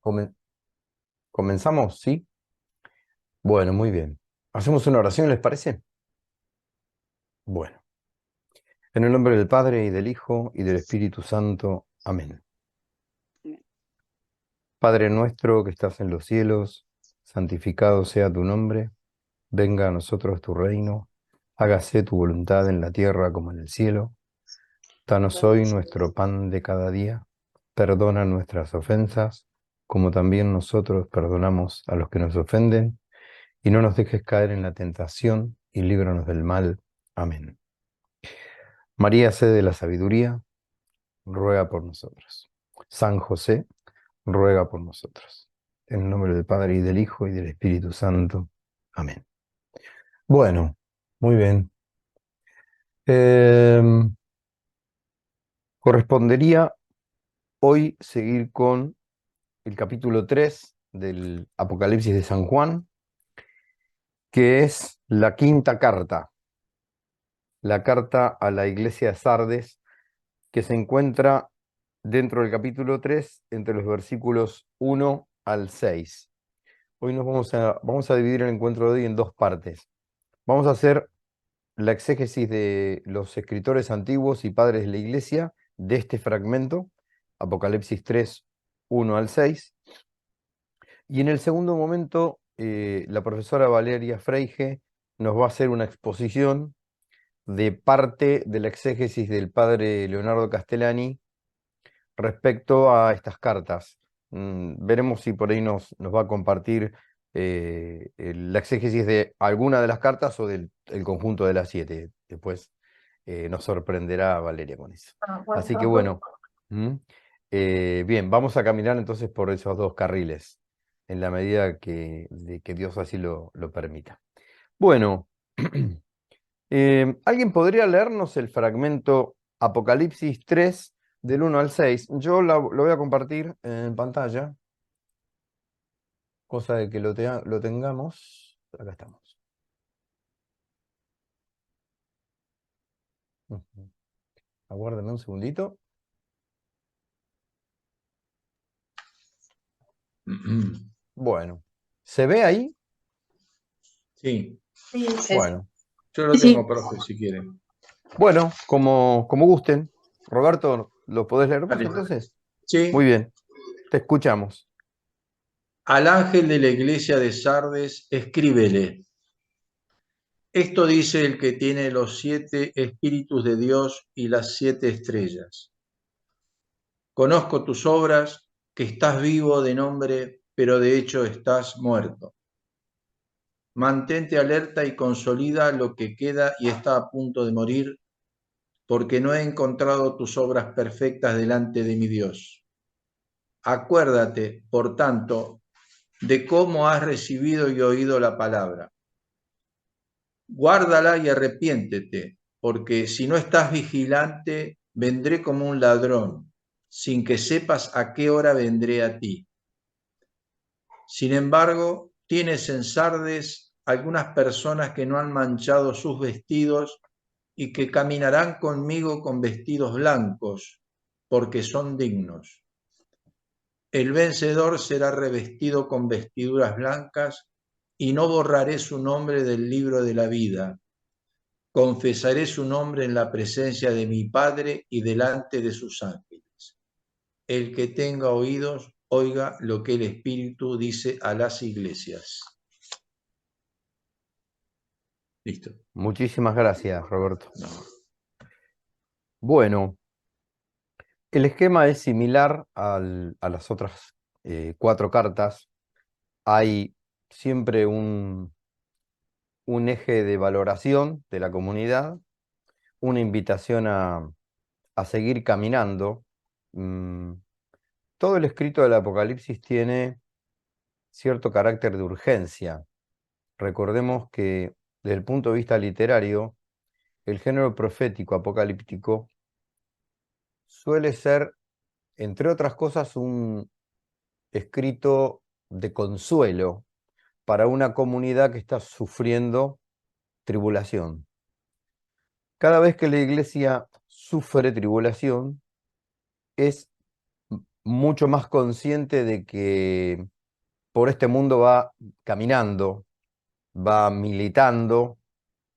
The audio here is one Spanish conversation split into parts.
Comen- ¿Comenzamos? ¿Sí? Bueno, muy bien. ¿Hacemos una oración, les parece? Bueno, en el nombre del Padre, y del Hijo, y del Espíritu Santo. Amén. Padre nuestro que estás en los cielos, santificado sea tu nombre, venga a nosotros tu reino, hágase tu voluntad en la tierra como en el cielo. Danos hoy nuestro pan de cada día, perdona nuestras ofensas, como también nosotros perdonamos a los que nos ofenden, y no nos dejes caer en la tentación, y líbranos del mal. Amén. María, sede de la sabiduría, ruega por nosotros. San José, ruega por nosotros. En el nombre del Padre, y del Hijo, y del Espíritu Santo. Amén. Bueno, muy bien. Em, Correspondería hoy seguir con el capítulo 3 del Apocalipsis de San Juan, que es la quinta carta, la carta a la iglesia de Sardes, que se encuentra dentro del capítulo 3, entre los versículos 1 al 6. Hoy vamos a dividir el encuentro de hoy en dos partes. Vamos a hacer la exégesis de los escritores antiguos y padres de la iglesia de este fragmento, Apocalipsis 3, 1 al 6. Y en el segundo momento, la profesora Valeria Freige nos va a hacer una exposición de parte de la exégesis del padre Leonardo Castellani respecto a estas cartas. Veremos si por ahí nos va a compartir la exégesis de alguna de las cartas o del el conjunto de las 7. Después nos sorprenderá Valeria con eso. Así que bueno, ¿m? Bien, vamos a caminar entonces por esos dos carriles, en la medida de que Dios así lo permita. Bueno, ¿alguien podría leernos el fragmento Apocalipsis 3 del 1 al 6? Yo lo voy a compartir en pantalla, cosa de que lo tengamos. Acá estamos. Ujú. Aguárdenme un segundito. Bueno, ¿se ve ahí? Sí, Bueno, yo lo tengo, profe, si quieren. bueno, como gusten. Roberto, ¿lo podés leer vos Dale. entonces? Muy Sí, bien, te escuchamos. al ángel de la iglesia de Sardes, escríbele. Esto dice el que tiene los 7 espíritus de Dios y las 7 estrellas. Conozco tus obras, que estás vivo de nombre, pero de hecho estás muerto. Mantente alerta y consolida lo que queda y está a punto de morir, porque no he encontrado tus obras perfectas delante de mi Dios. Acuérdate, por tanto, de cómo has recibido y oído la palabra. Guárdala y arrepiéntete, porque si no estás vigilante, vendré como un ladrón, sin que sepas a qué hora vendré a ti. Sin embargo, tienes en Sardes algunas personas que no han manchado sus vestidos y que caminarán conmigo con vestidos blancos, porque son dignos. El vencedor será revestido con vestiduras blancas y no borraré su nombre del libro de la vida. Confesaré su nombre en la presencia de mi Padre y delante de sus ángeles. El que tenga oídos, oiga lo que el Espíritu dice a las iglesias. Listo. Muchísimas gracias, Roberto. No. Bueno, el esquema es similar a las otras 4 cartas. Hay siempre un eje de valoración de la comunidad, una invitación a seguir caminando. Mm, Todo el escrito del Apocalipsis tiene cierto carácter de urgencia. Recordemos que desde el punto de vista literario, el género profético apocalíptico suele ser, entre otras cosas, un escrito de consuelo para una comunidad que está sufriendo tribulación. Cada vez que la iglesia sufre tribulación, es mucho más consciente de que por este mundo va caminando, va militando,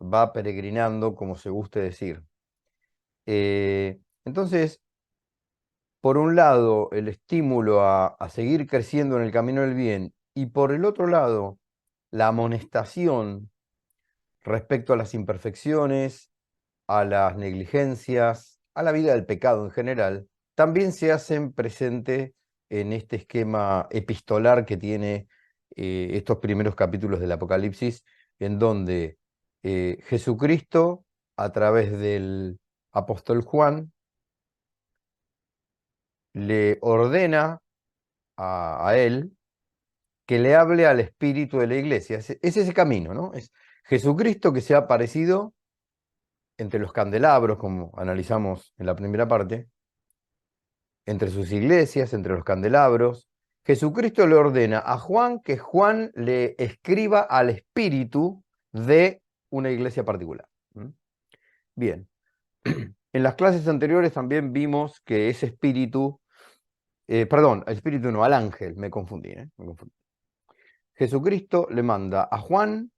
va peregrinando, como se guste decir. Entonces, por un lado, el estímulo a seguir creciendo en el camino del bien y por el otro lado, la amonestación respecto a las imperfecciones, a las negligencias, a la vida del pecado en general, también se hacen presente en este esquema epistolar que tiene estos primeros capítulos del Apocalipsis, en donde Jesucristo, a través del apóstol Juan, le ordena a él que le hable al espíritu de la iglesia. Es ese camino, ¿no? Es Jesucristo que se ha aparecido entre los candelabros, como analizamos en la primera parte, entre sus iglesias, entre los candelabros. Jesucristo le ordena a Juan que Juan le escriba al espíritu de una iglesia particular. ¿Mm? Bien. En las clases anteriores también vimos que ese espíritu, perdón, al espíritu no, al ángel, me confundí, ¿eh? Me confundí. Jesucristo le manda a Juan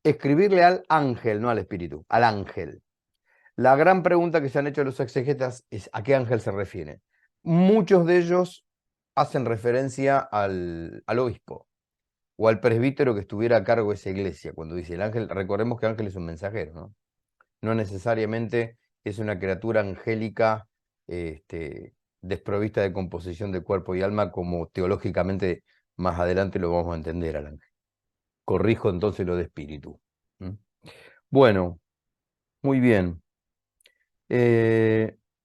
escribirle al ángel, no al espíritu, al ángel. La gran pregunta que se han hecho los exegetas es ¿a qué ángel se refiere? Muchos de ellos hacen referencia al obispo o al presbítero que estuviera a cargo de esa iglesia. Cuando dice el ángel, recordemos que ángel es un mensajero, ¿no? No necesariamente es una criatura angélica desprovista de composición de cuerpo y alma, como teológicamente más adelante lo vamos a entender al ángel. Corrijo entonces lo de espíritu. ¿Mm? Bueno, muy bien.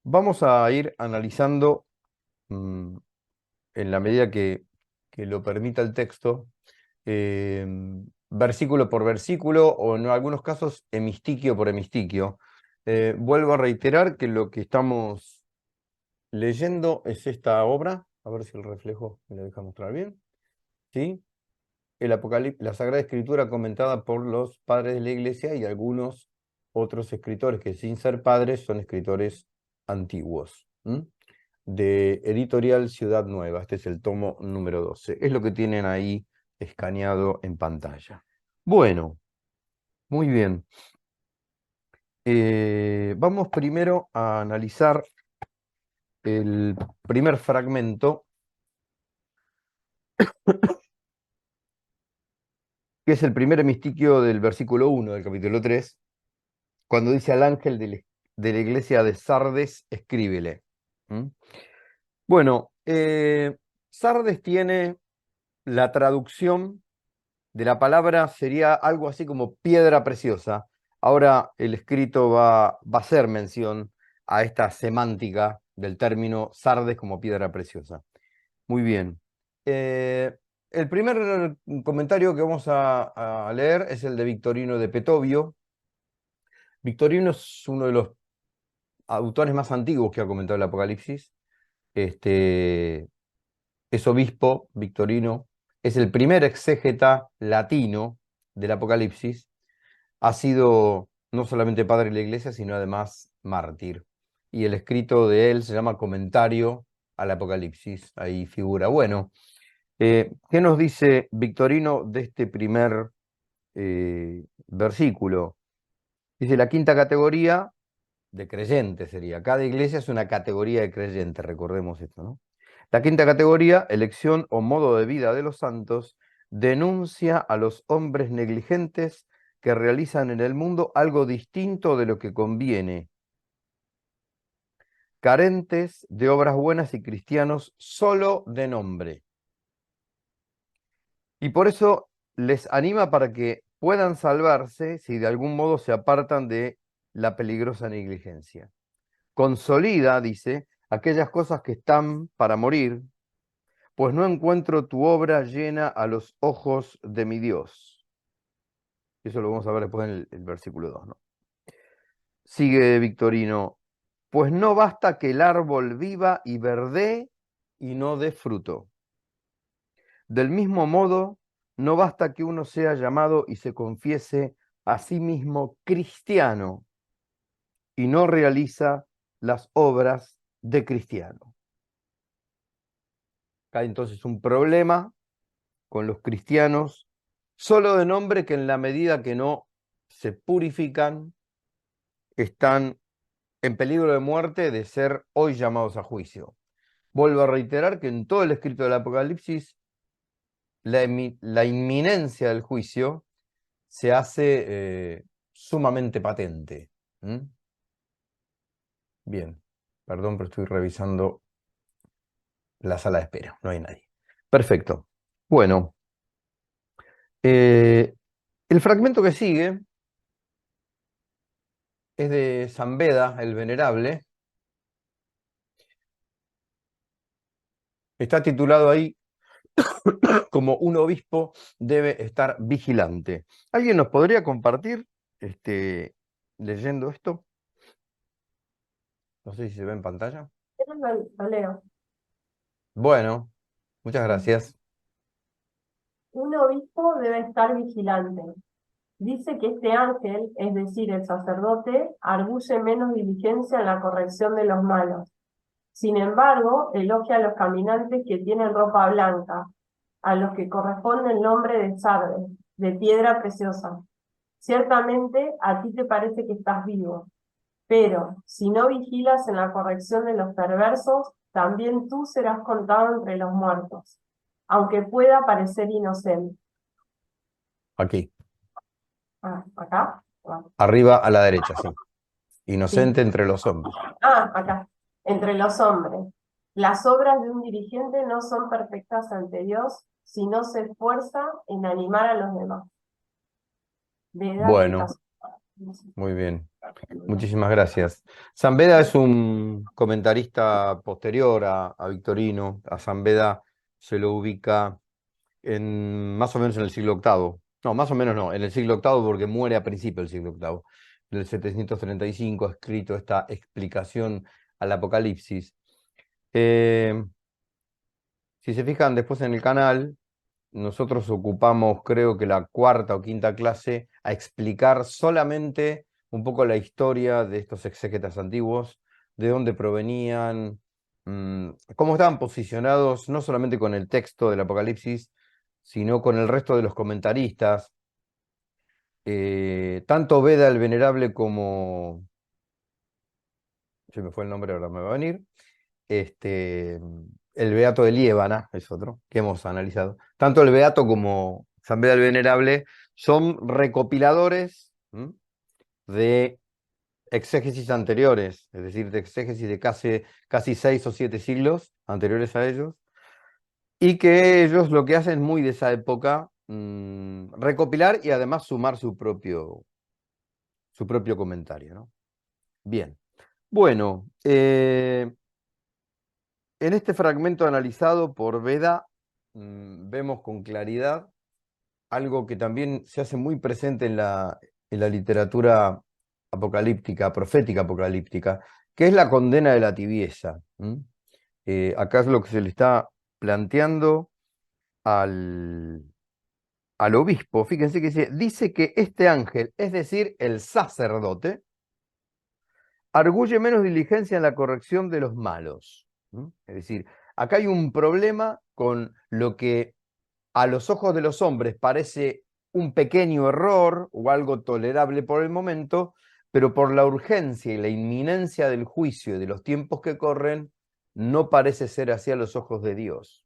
Vamos a ir analizando, mm, en la medida que lo permita el texto, eh, versículo por versículo, o en algunos casos hemistiquio por hemistiquio. Vuelvo a reiterar que lo que estamos leyendo es esta obra, a ver si el reflejo me lo deja mostrar bien, ¿sí? El Apocalipsis, la Sagrada Escritura comentada por los padres de la Iglesia y algunos otros escritores que sin ser padres son escritores antiguos. De Editorial Ciudad Nueva. Este es el tomo número 12. Es lo que tienen ahí escaneado en pantalla. Bueno, muy bien. Vamos primero a analizar el primer fragmento, que es el primer hemistiquio del versículo 1 del capítulo 3, cuando dice al ángel de la iglesia de Sardes, escríbele. ¿Mm? Bueno, Sardes tiene la traducción de la palabra, sería algo así como piedra preciosa. Ahora el escrito va a hacer mención a esta semántica del término Sardes como piedra preciosa. Muy bien. El primer comentario que vamos a leer es el de Victorino de Petovio. Victorino es uno de los autores más antiguos que ha comentado el Apocalipsis. Este, es obispo, Victorino, es el primer exégeta latino del Apocalipsis. Ha sido no solamente padre de la iglesia, sino además mártir. Y el escrito de él se llama Comentario al Apocalipsis. Ahí figura. Bueno, ¿qué nos dice Victorino de este primer versículo? Dice la quinta categoría de creyentes sería. Cada iglesia es una categoría de creyentes, recordemos esto, ¿no? La quinta categoría, elección o modo de vida de los santos, denuncia a los hombres negligentes que realizan en el mundo algo distinto de lo que conviene, carentes de obras buenas y cristianos solo de nombre. Y por eso les anima para que puedan salvarse si de algún modo se apartan de la peligrosa negligencia. Consolida, dice, aquellas cosas que están para morir, pues no encuentro tu obra llena a los ojos de mi Dios. Eso lo vamos a ver después en el versículo 2, ¿no? Sigue Victorino, pues no basta que el árbol viva y verdee y no dé fruto. Del mismo modo, no basta que uno sea llamado y se confiese a sí mismo cristiano y no realiza las obras de cristiano. Acá hay entonces un problema con los cristianos, solo de nombre, que en la medida que no se purifican, están en peligro de muerte de ser hoy llamados a juicio. Vuelvo a reiterar que en todo el escrito del Apocalipsis, la inminencia del juicio se hace sumamente patente. ¿Mm? Bien, perdón, pero estoy revisando la sala de espera, no hay nadie. Perfecto. Bueno, el fragmento que sigue es de San Beda, el Venerable. Está titulado ahí como un obispo debe estar vigilante. ¿Alguien nos podría compartir leyendo esto? No sé si se ve en pantalla. Lo leo. Bueno, muchas gracias. Un obispo debe estar vigilante. Dice que este ángel, es decir, el sacerdote, arguye menos diligencia en la corrección de los malos. Sin embargo, elogia a los caminantes que tienen ropa blanca, a los que corresponde el nombre de sardes, de piedra preciosa. Ciertamente, a ti te parece que estás vivo, pero si no vigilas en la corrección de los perversos, también tú serás contado entre los muertos, aunque pueda parecer inocente. Aquí, ¿Acá? arriba a la derecha, sí. Sí. Inocente entre los hombres. Acá. Entre los hombres. Las obras de un dirigente no son perfectas ante Dios si no se esfuerza en animar a los demás. Bueno, muy bien. Muchísimas gracias. San Beda es un comentarista posterior a Victorino. A San Beda se lo ubica más o menos en el siglo VIII. No, más o menos no, en el siglo VIII porque muere a principio del siglo VIII. En el 735 ha escrito esta explicación al Apocalipsis. Si se fijan después en el canal, nosotros ocupamos, creo que la cuarta o quinta clase, a explicar solamente un poco la historia de estos exégetas antiguos, de dónde provenían, cómo estaban posicionados, no solamente con el texto del Apocalipsis, sino con el resto de los comentaristas. Tanto Beda el Venerable como, se me fue el nombre, ahora me va a venir, el Beato de Liébana, es otro que hemos analizado. Tanto el Beato como San Beda el Venerable son recopiladores de exégesis anteriores, es decir, de exégesis de casi 6 o 7 siglos anteriores a ellos, y que ellos lo que hacen muy de esa época, recopilar y además sumar su propio comentario, ¿no? Bien. Bueno, en este fragmento analizado por Beda, vemos con claridad algo que también se hace muy presente en la literatura apocalíptica, profética apocalíptica, que es la condena de la tibieza. Acá es lo que se le está planteando al obispo. Fíjense que dice que este ángel, es decir, el sacerdote, arguye menos diligencia en la corrección de los malos. Es decir, acá hay un problema con lo que a los ojos de los hombres parece un pequeño error o algo tolerable por el momento, pero por la urgencia y la inminencia del juicio y de los tiempos que corren, no parece ser así a los ojos de Dios.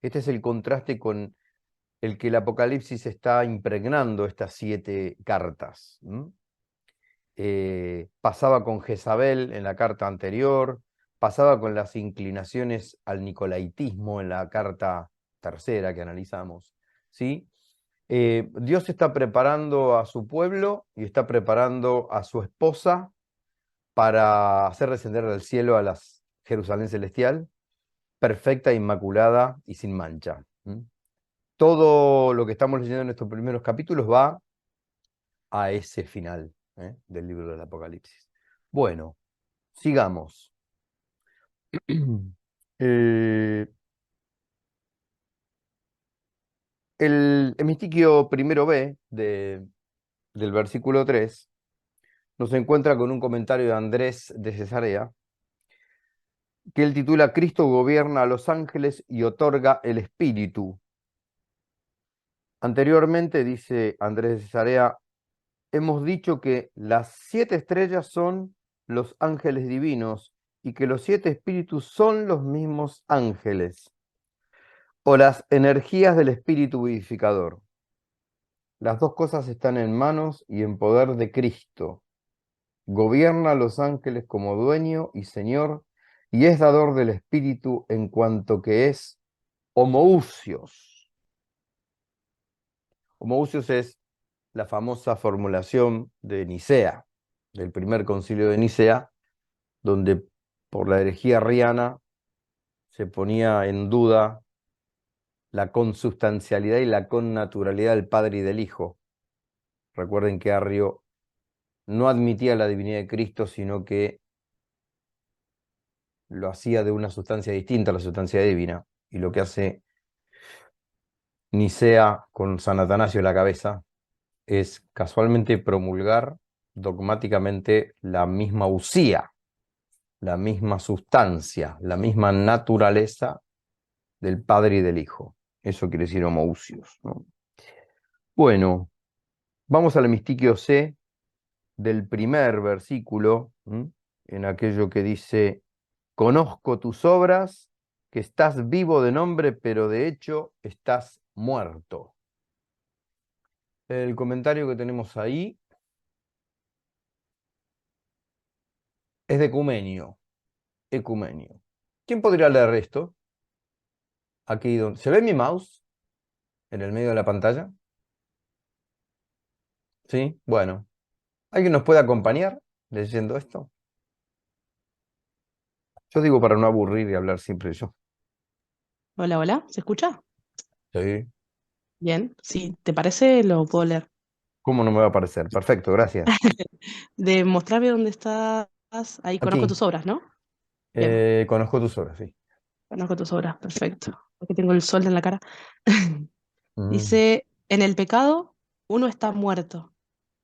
Este es el contraste con el que el Apocalipsis está impregnando estas 7 cartas. Pasaba con Jezabel en la carta anterior, pasaba con las inclinaciones al nicolaitismo en la carta tercera que analizamos, ¿sí? Dios está preparando a su pueblo y está preparando a su esposa para hacer descender del cielo a la Jerusalén celestial, perfecta, inmaculada y sin mancha. Todo lo que estamos leyendo en estos primeros capítulos va a ese final del libro del Apocalipsis. Bueno, sigamos. Eh, el hemistiquio primero B del versículo 3 nos encuentra con un comentario de Andrés de Cesarea, que él titula Cristo gobierna a los ángeles y otorga el espíritu. Anteriormente, dice Andrés de Cesarea, hemos dicho que las 7 estrellas son los ángeles divinos y que los 7 espíritus son los mismos ángeles, o las energías del espíritu vivificador. Las dos cosas están en manos y en poder de Cristo. Gobierna a los ángeles como dueño y señor, y es dador del espíritu en cuanto que es homoousios. Homoousios es la famosa formulación de Nicea, del primer concilio de Nicea, donde por la herejía arriana se ponía en duda la consubstancialidad y la connaturalidad del Padre y del Hijo. Recuerden que Arrio no admitía la divinidad de Cristo, sino que lo hacía de una sustancia distinta a la sustancia divina. Y lo que hace Nicea con San Atanasio en la cabeza es casualmente promulgar dogmáticamente la misma usía, la misma sustancia, la misma naturaleza del Padre y del Hijo. Eso quiere decir homoousios, ¿no? Bueno, vamos al Mistiquio C del primer versículo, en aquello que dice, conozco tus obras, que estás vivo de nombre, pero de hecho estás muerto. El comentario que tenemos ahí es de Ecumenio. Ecumenio. ¿Quién podría leer esto? Aquí donde se ve mi mouse en el medio de la pantalla. ¿Sí? Bueno. ¿Alguien nos puede acompañar leyendo esto? Yo digo para no aburrir y hablar siempre yo. Hola, hola, ¿se escucha? Sí. Bien, si te parece, lo puedo leer. ¿Cómo no me va a parecer? Perfecto, gracias. De mostrarme dónde estás, ahí conozco Aquí, tus obras, ¿no? Bien, conozco tus obras, sí. conozco tus obras, perfecto. Aquí tengo el sol en la cara. Mm. Dice, en el pecado uno está muerto,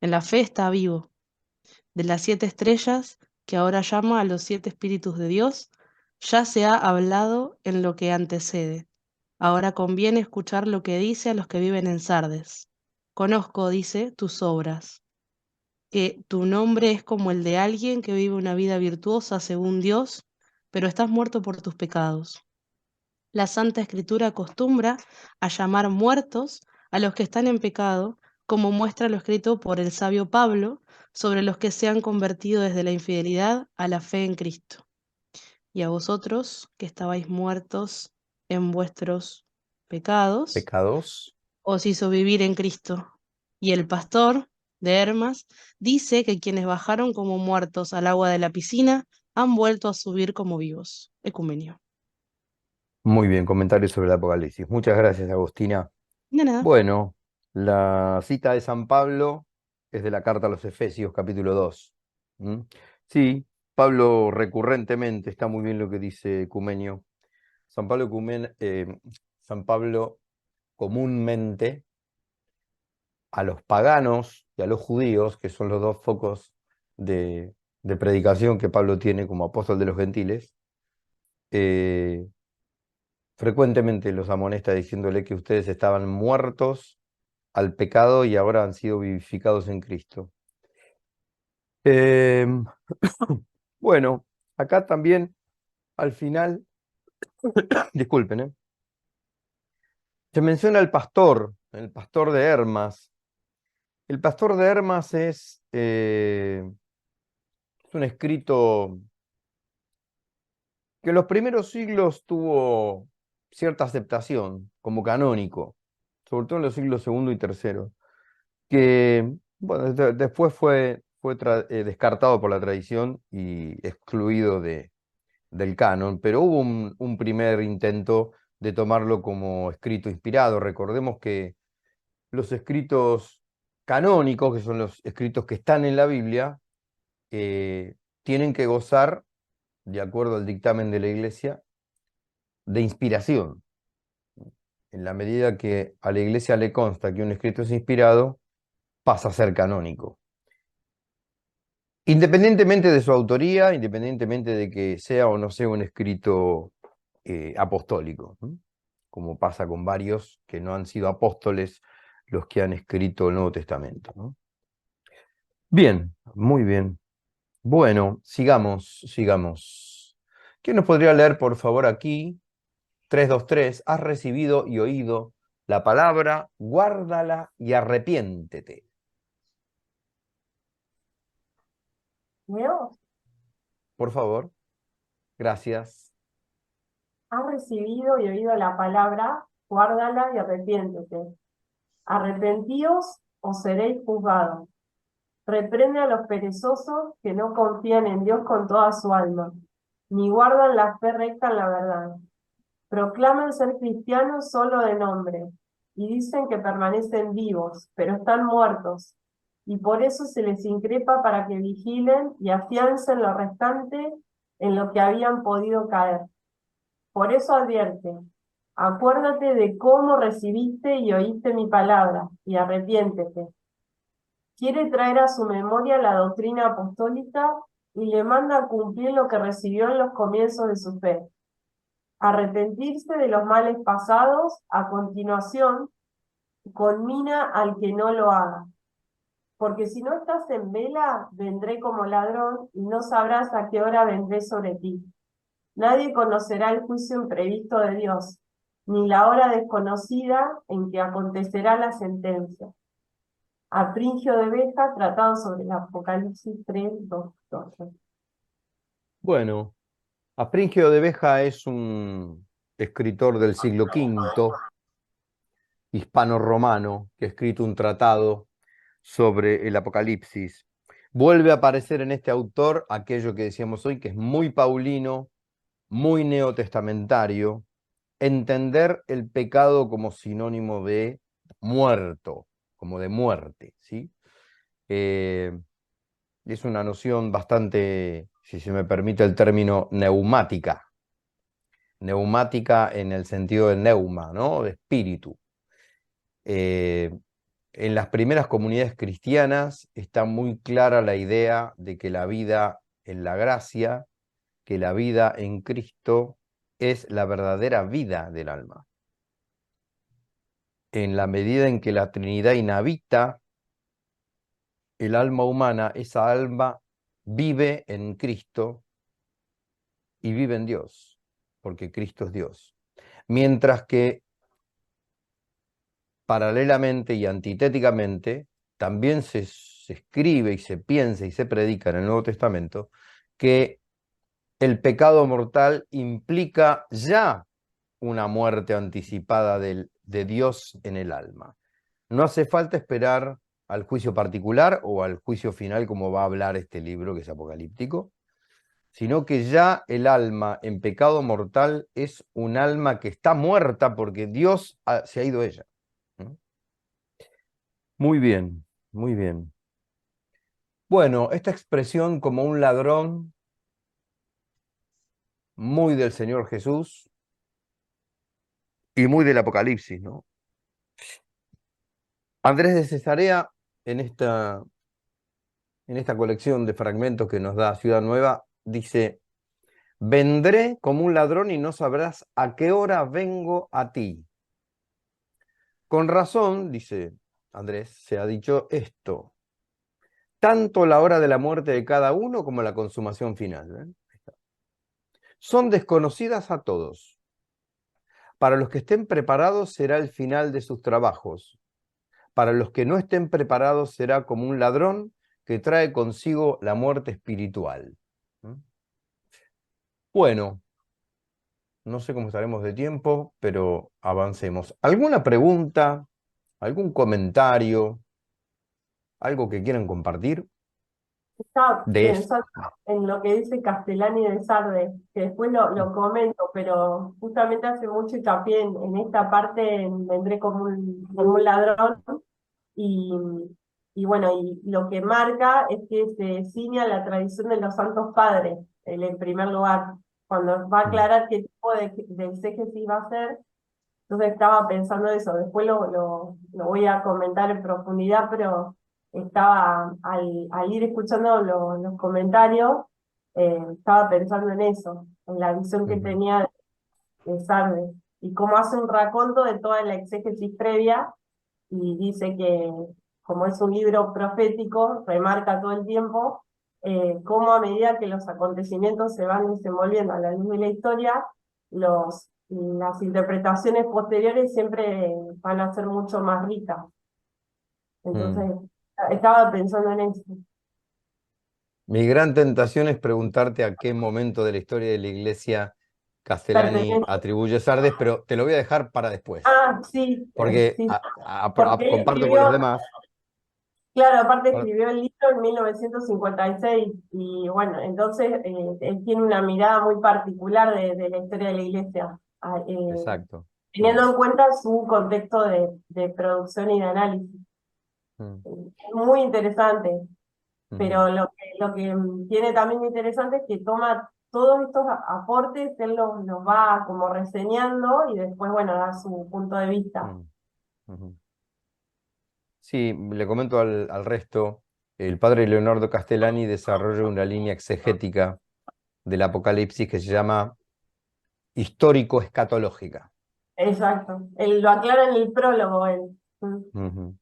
en la fe está vivo. De las 7 estrellas, que ahora llama a los 7 espíritus de Dios, ya se ha hablado en lo que antecede. Ahora conviene escuchar lo que dice a los que viven en Sardes. Conozco, dice, tus obras, que tu nombre es como el de alguien que vive una vida virtuosa según Dios, pero estás muerto por tus pecados. La Santa Escritura acostumbra a llamar muertos a los que están en pecado, como muestra lo escrito por el sabio Pablo sobre los que se han convertido desde la infidelidad a la fe en Cristo. Y a vosotros, que estabais muertos en vuestros pecados, Pecados. os hizo vivir en Cristo. Y el pastor de Hermas dice que quienes bajaron como muertos al agua de la piscina han vuelto a subir como vivos. Ecumenio. Muy bien, comentarios sobre el Apocalipsis. Muchas gracias, Agustina. De nada. Bueno, la cita de San Pablo es de la carta a los Efesios, capítulo 2. ¿Mm? Sí, Pablo recurrentemente, está muy bien lo que dice Ecumenio. San Pablo comúnmente a los paganos y a los judíos, que son los dos focos de predicación que Pablo tiene como apóstol de los gentiles, eh, frecuentemente los amonesta diciéndole que ustedes estaban muertos al pecado y ahora han sido vivificados en Cristo. Em, bueno, acá también al final, disculpen, se menciona el pastor de Hermas. El pastor de Hermas es un escrito que en los primeros siglos tuvo cierta aceptación como canónico, sobre todo en los siglos segundo y tercero, que bueno, después fue descartado por la tradición y excluido del canon, pero hubo un primer intento de tomarlo como escrito inspirado. Recordemos que los escritos canónicos, que son los escritos que están en la Biblia, tienen que gozar, de acuerdo al dictamen de la Iglesia, de inspiración. En la medida que a la Iglesia le consta que un escrito es inspirado, pasa a ser canónico. Independientemente de su autoría, independientemente de que sea o no sea un escrito apostólico, ¿no? Como pasa con varios que no han sido apóstoles los que han escrito el Nuevo Testamento, ¿no? Bien, muy bien. Bueno, sigamos. ¿Quién nos podría leer, por favor, aquí? 3:2:3. Has recibido y oído la palabra, guárdala y arrepiéntete. ¿Leo? Por favor. Gracias. Has recibido y oído la palabra, guárdala y arrepiéntete. Arrepentíos o seréis juzgados. Reprende a los perezosos que no confían en Dios con toda su alma, ni guardan la fe recta en la verdad. Proclaman ser cristianos solo de nombre, y dicen que permanecen vivos, pero están muertos, y por eso se les increpa para que vigilen y afiancen lo restante en lo que habían podido caer. Por eso advierte, acuérdate de cómo recibiste y oíste mi palabra, y arrepiéntete. Quiere traer a su memoria la doctrina apostólica y le manda a cumplir lo que recibió en los comienzos de su fe. Arrepentirse de los males pasados, a continuación, conmina al que no lo haga. Porque si no estás en vela, vendré como ladrón y no sabrás a qué hora vendré sobre ti. Nadie conocerá el juicio imprevisto de Dios, ni la hora desconocida en que acontecerá la sentencia. Apringio de Beja, tratado sobre el Apocalipsis 3:2-12. Bueno, Apringio de Beja es un escritor del siglo V, hispano-romano, que ha escrito un tratado sobre el Apocalipsis. Vuelve a aparecer en este autor aquello que decíamos hoy, que es muy paulino, muy neotestamentario, entender el pecado como sinónimo de muerto, como de muerte, ¿sí? Es una noción bastante, si se me permite el término, neumática. Neumática en el sentido de neuma, ¿no? De espíritu. En las primeras comunidades cristianas está muy clara la idea de que la vida en la gracia, que la vida en Cristo es la verdadera vida del alma. En la medida en que la Trinidad inhabita el alma humana, esa alma vive en Cristo y vive en Dios, porque Cristo es Dios. Mientras que paralelamente y antitéticamente también se escribe y se piensa y se predica en el Nuevo Testamento que el pecado mortal implica ya una muerte anticipada de Dios en el alma. No hace falta esperar al juicio particular o al juicio final, como va a hablar este libro que es apocalíptico, sino que ya el alma en pecado mortal es un alma que está muerta porque Dios se ha ido de ella. Muy bien, muy bien. Bueno, esta expresión como un ladrón, muy del Señor Jesús y muy del Apocalipsis, ¿no? Andrés de Cesarea, en esta colección de fragmentos que nos da Ciudad Nueva, dice: vendré como un ladrón y no sabrás a qué hora vengo a ti. Con razón, dice Andrés, se ha dicho esto, tanto la hora de la muerte de cada uno como la consumación final, ¿ven? Son desconocidas a todos. Para los que estén preparados será el final de sus trabajos. Para los que no estén preparados será como un ladrón que trae consigo la muerte espiritual. Bueno, no sé cómo estaremos de tiempo, pero avancemos. ¿Alguna pregunta? ¿Algún comentario? ¿Algo que quieran compartir Estaba de esto? pensando en lo que dice Castellani de Sarde, que después lo comento, pero justamente hace mucho hincapié en esta parte, vendré como un ladrón, y, y bueno, y lo que marca es que se ciña a la tradición de los santos padres, en primer lugar, cuando va a aclarar qué tipo de exégesis va a hacer. Entonces estaba pensando eso, después lo voy a comentar en profundidad, pero al ir escuchando los comentarios, estaba pensando en eso, en la visión que Ujú, tenía de Sardes, y cómo hace un raconto de toda la exégesis previa, y dice que como es un libro profético, remarca todo el tiempo cómo a medida que los acontecimientos se van desenvolviendo a la luz de la historia, las interpretaciones posteriores siempre van a ser mucho más ricas. mm. Entonces, estaba pensando en eso. Mi gran tentación es preguntarte a qué momento de la historia de la iglesia Castellani Pertenece. atribuye Sardes, pero te lo voy a dejar para después, Ah, sí, porque sí, porque él comparto con los escribió, demás. claro, aparte Ahora- escribió el libro en 1956 y bueno, entonces él tiene una mirada muy particular de la historia de la iglesia, Exacto. Mm, teniendo en cuenta su contexto de producción y de análisis. mm, Muy interesante, ujú, pero lo que tiene también interesante es que toma todos estos aportes, él los va como reseñando y después, bueno, da su punto de vista. mm, ujú. Sí, le comento al resto. El padre Leonardo Castellani desarrolla una línea exegética del Apocalipsis que se llama histórico-escatológica. Exacto. Él lo aclara en el prólogo, él. Ujú.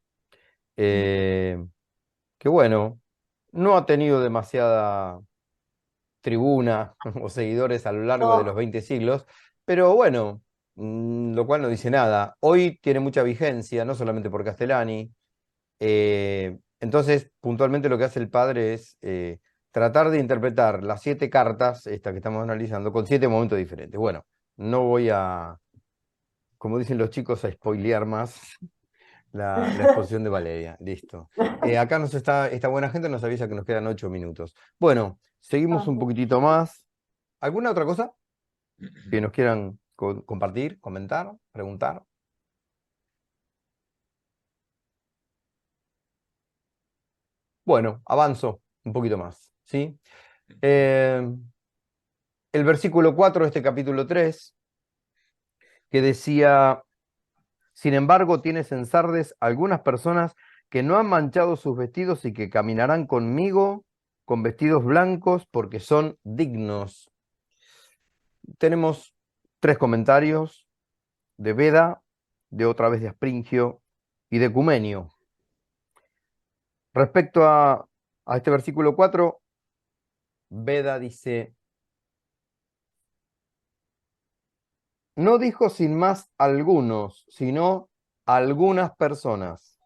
Eh, que bueno, no ha tenido demasiada tribuna o seguidores a lo largo de los No, 20 siglos, pero bueno, lo cual no dice nada. Hoy tiene mucha vigencia, no solamente por Castellani. Entonces, puntualmente lo que hace el padre es tratar de interpretar las 7 cartas, esta que estamos analizando, con 7 momentos diferentes. Bueno, no voy a, como dicen los chicos, a spoilear más la exposición de Valeria. Listo. Acá esta buena gente nos avisa que nos quedan 8 minutos. Bueno, seguimos un poquitito más. ¿Alguna otra cosa que nos quieran compartir, comentar, preguntar? Bueno, avanzo un poquito más, ¿sí? Eh, el versículo 4 de este capítulo 3 que decía, sin embargo, tienes en Sardes algunas personas que no han manchado sus vestidos y que caminarán conmigo con vestidos blancos porque son dignos. Tenemos 3 comentarios de Beda, de otra vez de Aspringio y de Ecumenio. Respecto a este versículo 4, Beda dice, no dijo sin más algunos, sino algunas personas.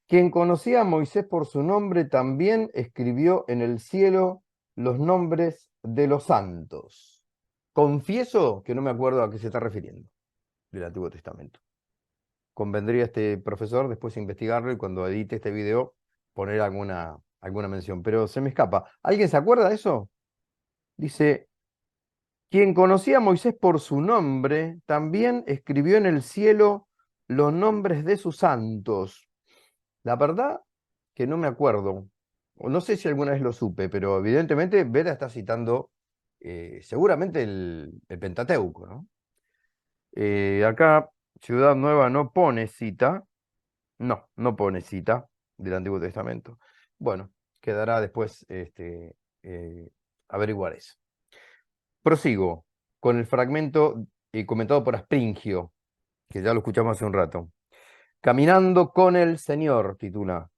Quien conocía a Moisés por su nombre también escribió en el cielo los nombres de los santos. Confieso que no me acuerdo a qué se está refiriendo del Antiguo Testamento. Convendría a este profesor después investigarlo y cuando edite este video poner alguna mención, pero se me escapa. ¿Alguien se acuerda de eso? Dice, quien conocía a Moisés por su nombre también escribió en el cielo los nombres de sus santos. La verdad que no me acuerdo, o no sé si alguna vez lo supe, pero evidentemente Beda está citando seguramente el Pentateuco, ¿no? Acá Ciudad Nueva no pone cita, no pone cita del Antiguo Testamento. Bueno, quedará después eh, averiguar eso. Prosigo con el fragmento comentado por Aspringio, que ya lo escuchamos hace un rato. Caminando con el Señor, titula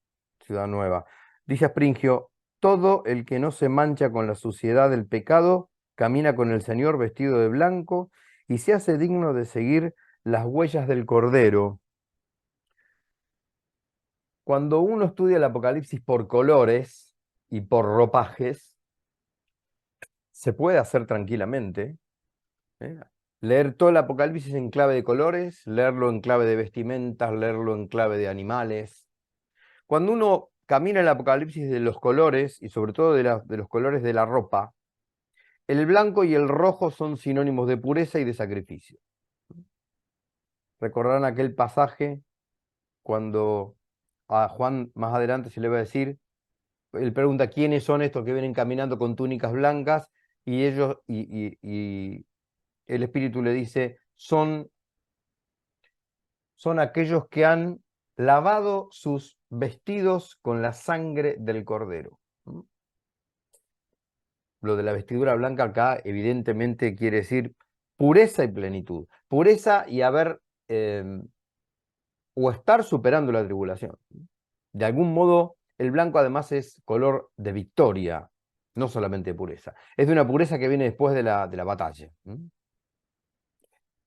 Ciudad Nueva. Dice Aspringio, todo el que no se mancha con la suciedad del pecado, camina con el Señor vestido de blanco y se hace digno de seguir las huellas del Cordero. Cuando uno estudia el Apocalipsis por colores y por ropajes, se puede hacer tranquilamente. ¿eh? Leer todo el Apocalipsis en clave de colores, leerlo en clave de vestimentas, leerlo en clave de animales. Cuando uno camina el Apocalipsis de los colores, y sobre todo de los colores de la ropa, el blanco y el rojo son sinónimos de pureza y de sacrificio. Recordarán aquel pasaje cuando a Juan más adelante se le va a decir, él pregunta quiénes son estos que vienen caminando con túnicas blancas, y ellos, y el Espíritu le dice, son aquellos que han lavado sus vestidos con la sangre del cordero. Lo de la vestidura blanca acá evidentemente quiere decir pureza y plenitud. Pureza y haber o estar superando la tribulación. De algún modo, el blanco además es color de victoria, no solamente de pureza. Es de una pureza que viene después de la batalla.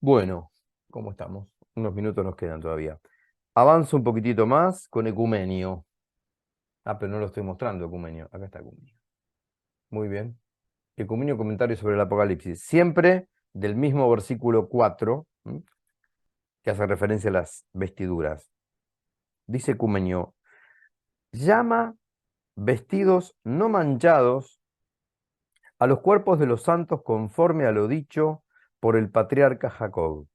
Bueno, ¿cómo estamos? Unos minutos nos quedan todavía. Avanzo un poquitito más con ecumenio. Ah, pero no lo estoy mostrando, ecumenio. Acá está ecumenio. Muy bien. Ecumenio, comentario sobre el Apocalipsis. Siempre del mismo versículo 4, que hace referencia a las vestiduras. Dice ecumenio, llama vestidos no manchados a los cuerpos de los santos conforme a lo dicho por el patriarca Jacob.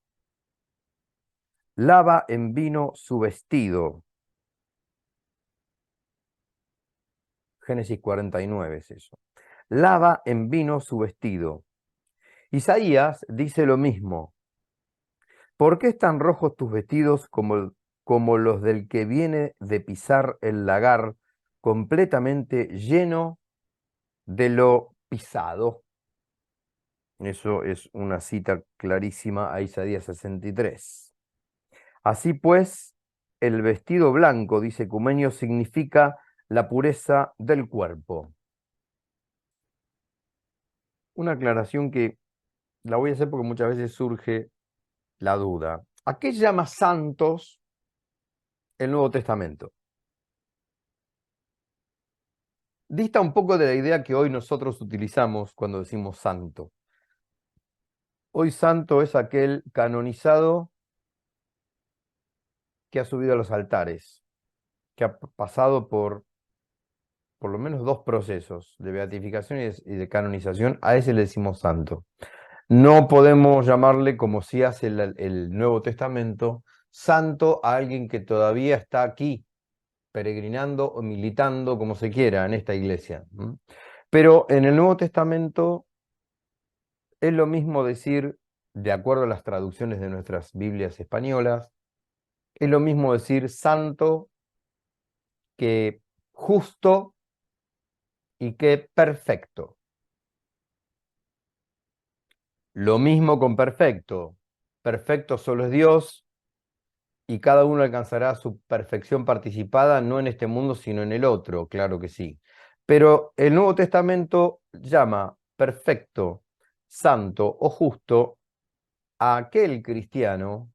Lava en vino su vestido. Génesis 49 es eso. Lava en vino su vestido. Isaías dice lo mismo. ¿Por qué están rojos tus vestidos como los del que viene de pisar el lagar, completamente lleno de lo pisado? Eso es una cita clarísima a Isaías 63. Así pues, el vestido blanco, dice Ecumenio, significa la pureza del cuerpo. Una aclaración que la voy a hacer porque muchas veces surge la duda. ¿A qué llama santos el Nuevo Testamento? Dista un poco de la idea que hoy nosotros utilizamos cuando decimos santo. Hoy santo es aquel canonizado que ha subido a los altares, que ha pasado por lo menos dos procesos de beatificación y de canonización. A ese le decimos santo. No podemos llamarle, como si hace el Nuevo Testamento, santo a alguien que todavía está aquí, peregrinando o militando, como se quiera, en esta iglesia. Pero en el Nuevo Testamento es lo mismo decir, de acuerdo a las traducciones de nuestras Biblias españolas, es lo mismo decir santo que justo y que perfecto. Lo mismo con perfecto. Perfecto solo es Dios y cada uno alcanzará su perfección participada no en este mundo sino en el otro, claro que sí. Pero el Nuevo Testamento llama perfecto, santo o justo a aquel cristiano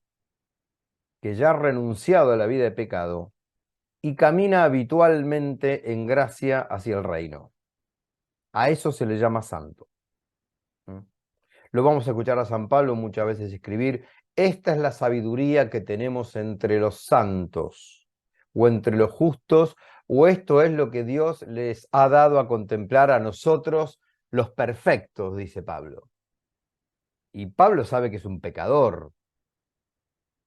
que ya ha renunciado a la vida de pecado y camina habitualmente en gracia hacia el reino. A eso se le llama santo. Lo vamos a escuchar a San Pablo muchas veces escribir, esta es la sabiduría que tenemos entre los santos, o entre los justos, o esto es lo que Dios les ha dado a contemplar a nosotros, los perfectos, dice Pablo. Y Pablo sabe que es un pecador.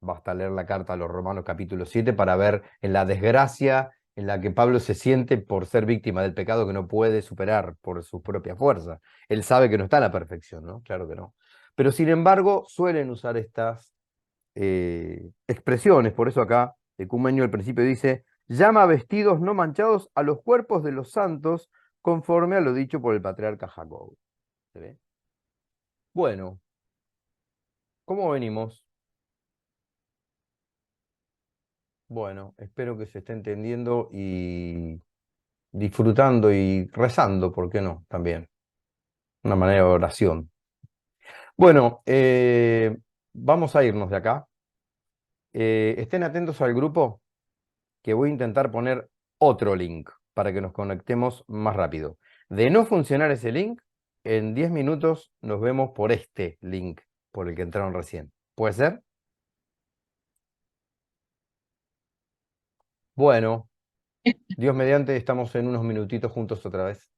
Basta leer la carta a los Romanos capítulo 7 para ver en la desgracia en la que Pablo se siente por ser víctima del pecado que no puede superar por su propia fuerza. Él sabe que no está en la perfección, ¿no? Claro que no. Pero sin embargo suelen usar estas expresiones. Por eso acá Ecumenio al principio dice, llama vestidos no manchados a los cuerpos de los santos conforme a lo dicho por el patriarca Jacob. ¿Se ve? Bueno, ¿cómo venimos? Bueno, espero que se esté entendiendo y disfrutando y rezando, ¿por qué no? También. Una manera de oración. Bueno, vamos a irnos de acá. Estén atentos al grupo que voy a intentar poner otro link para que nos conectemos más rápido. De no funcionar ese link, en 10 minutos nos vemos por este link por el que entraron recién. ¿Puede ser? Bueno, Dios mediante, estamos en unos minutitos juntos otra vez.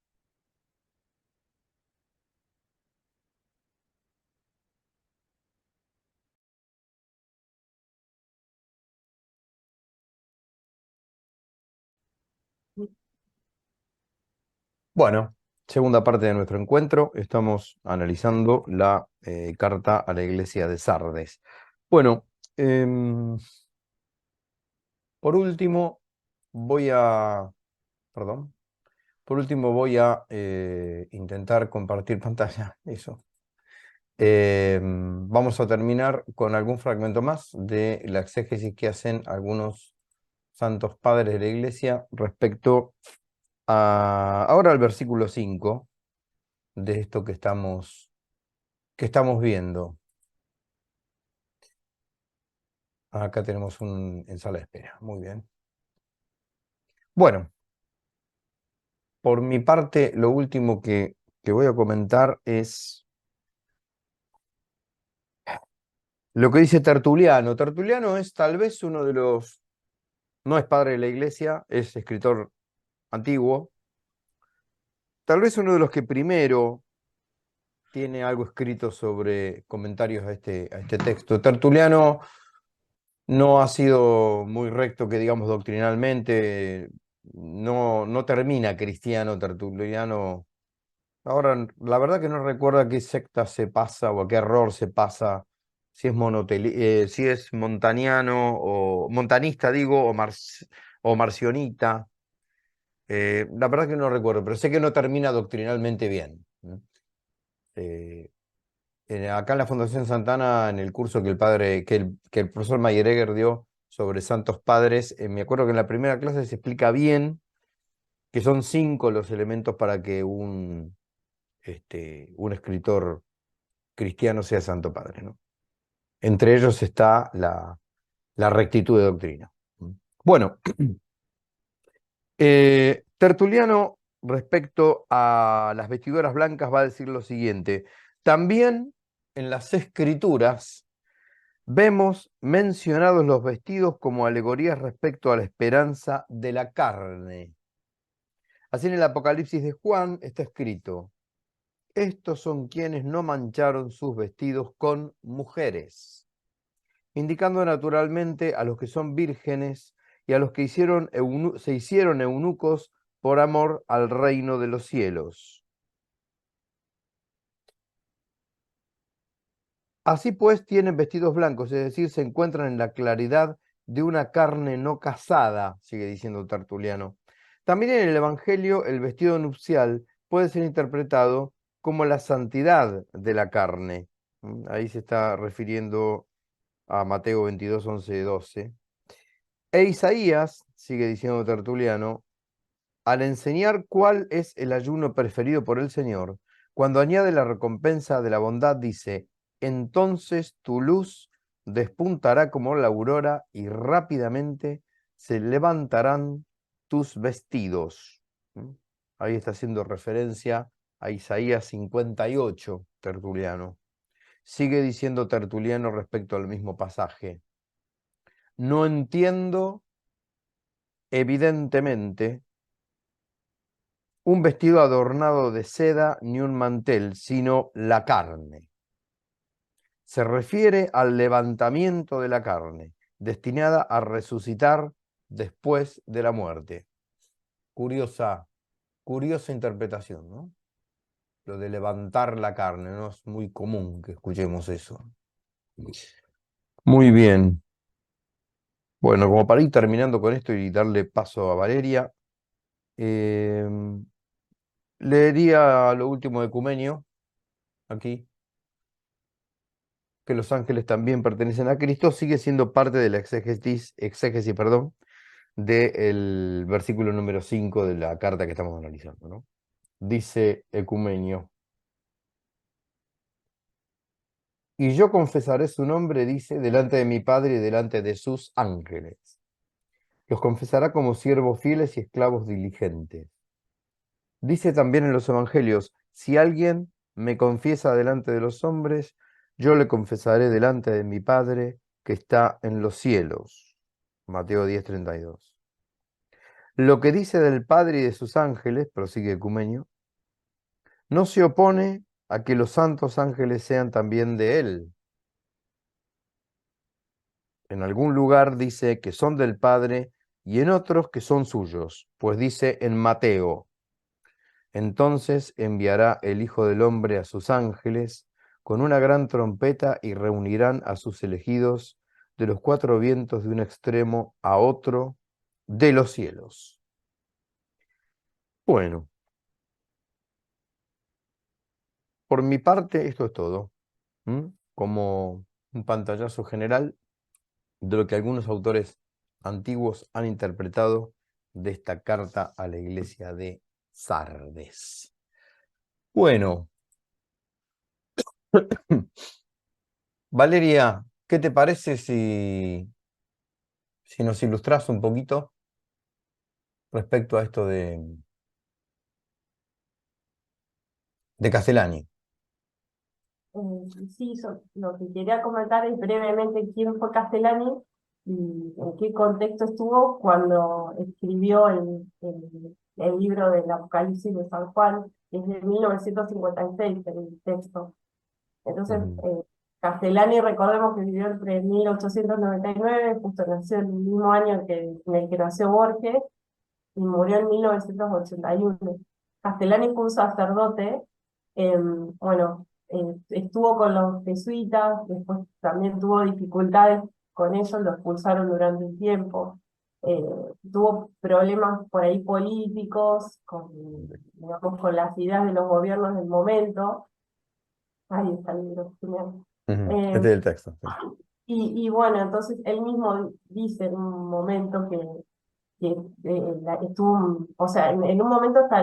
Bueno, segunda parte de nuestro encuentro, estamos analizando la carta a la iglesia de Sardes. Bueno, por último, voy a, perdón, por último voy a intentar compartir pantalla, eso. Vamos a terminar con algún fragmento más de la exégesis que hacen algunos santos padres de la Iglesia respecto a, ahora al versículo 5 de esto que estamos viendo. Acá tenemos en sala de espera, muy bien. Bueno, por mi parte, lo último que voy a comentar es lo que dice Tertuliano. Tertuliano es tal vez uno de los, no es padre de la Iglesia, es escritor antiguo, tal vez uno de los que primero tiene algo escrito sobre comentarios a este texto. Tertuliano no ha sido muy recto, que digamos doctrinalmente, no termina cristiano Tertuliano. Ahora, la verdad que no recuerdo a qué secta se pasa o a qué error se pasa, si es si es montaniano o montanista, digo, o marcionita. La verdad que no recuerdo, pero sé que no termina doctrinalmente bien. Eh, Acá en la Fundación Santana, en el curso que que el profesor Mayeregger dio sobre Santos Padres, me acuerdo que en la primera clase se explica bien que son 5 los elementos para que un escritor cristiano sea Santo Padre, ¿no? Entre ellos está la rectitud de doctrina. Bueno, Tertuliano, respecto a las vestiduras blancas, va a decir lo siguiente: también en las Escrituras vemos mencionados los vestidos como alegorías respecto a la esperanza de la carne. Así en el Apocalipsis de Juan está escrito: estos son quienes no mancharon sus vestidos con mujeres, indicando naturalmente a los que son vírgenes y a los que se hicieron eunucos por amor al reino de los cielos. Así pues tienen vestidos blancos, es decir, se encuentran en la claridad de una carne no casada, sigue diciendo Tertuliano. También en el Evangelio el vestido nupcial puede ser interpretado como la santidad de la carne. Ahí se está refiriendo a Mateo 22, 11, 12. E Isaías, sigue diciendo Tertuliano, al enseñar cuál es el ayuno preferido por el Señor, cuando añade la recompensa de la bondad, dice: entonces tu luz despuntará como la aurora y rápidamente se levantarán tus vestidos. Ahí está haciendo referencia a Isaías 58, Tertuliano. Sigue diciendo Tertuliano respecto al mismo pasaje: no entiendo, evidentemente, un vestido adornado de seda ni un mantel, sino la carne. Se refiere al levantamiento de la carne, destinada a resucitar después de la muerte. Curiosa interpretación, ¿no? Lo de levantar la carne, no es muy común que escuchemos eso. Muy bien. Bueno, como para ir terminando con esto y darle paso a Valeria, leería lo último de Ecumenio, aquí, que los ángeles también pertenecen a Cristo, sigue siendo parte de la exégesis, perdón, del versículo número 5 de la carta que estamos analizando, ¿no? Dice Ecumenio: y yo confesaré su nombre, dice, delante de mi Padre y delante de sus ángeles. Los confesará como siervos fieles y esclavos diligentes. Dice también en los evangelios: si alguien me confiesa delante de los hombres, yo le confesaré delante de mi Padre que está en los cielos. Mateo 10:32. Lo que dice del Padre y de sus ángeles, prosigue Ecumenio, no se opone a que los santos ángeles sean también de él. En algún lugar dice que son del Padre y en otros que son suyos, pues dice en Mateo: entonces enviará el Hijo del Hombre a sus ángeles con una gran trompeta y reunirán a sus elegidos de los 4 vientos de un extremo a otro de los cielos. Bueno, por mi parte esto es todo. Como un pantallazo general de lo que algunos autores antiguos han interpretado de esta carta a la iglesia de Sardes. Bueno, Valeria, ¿qué te parece si nos ilustras un poquito respecto a esto de Castellani? Sí, lo que quería comentar es brevemente quién fue Castellani y en qué contexto estuvo cuando escribió el libro del Apocalipsis de San Juan, que es de 1956, el texto. Entonces, Ujú, Castellani, recordemos que vivió entre 1899, justo nació el mismo año en el que nació Borges, y murió en 1981. Castellani fue un sacerdote, bueno, estuvo con los jesuitas, después también tuvo dificultades con ellos, lo expulsaron durante un tiempo, eh, tuvo problemas por ahí políticos, digamos, con las ideas de los gobiernos del momento. Ahí está el libro, genial. ujú. Eh, Este es el texto. Sí. y bueno, entonces él mismo dice en un momento que estuvo, o sea, en un momento hasta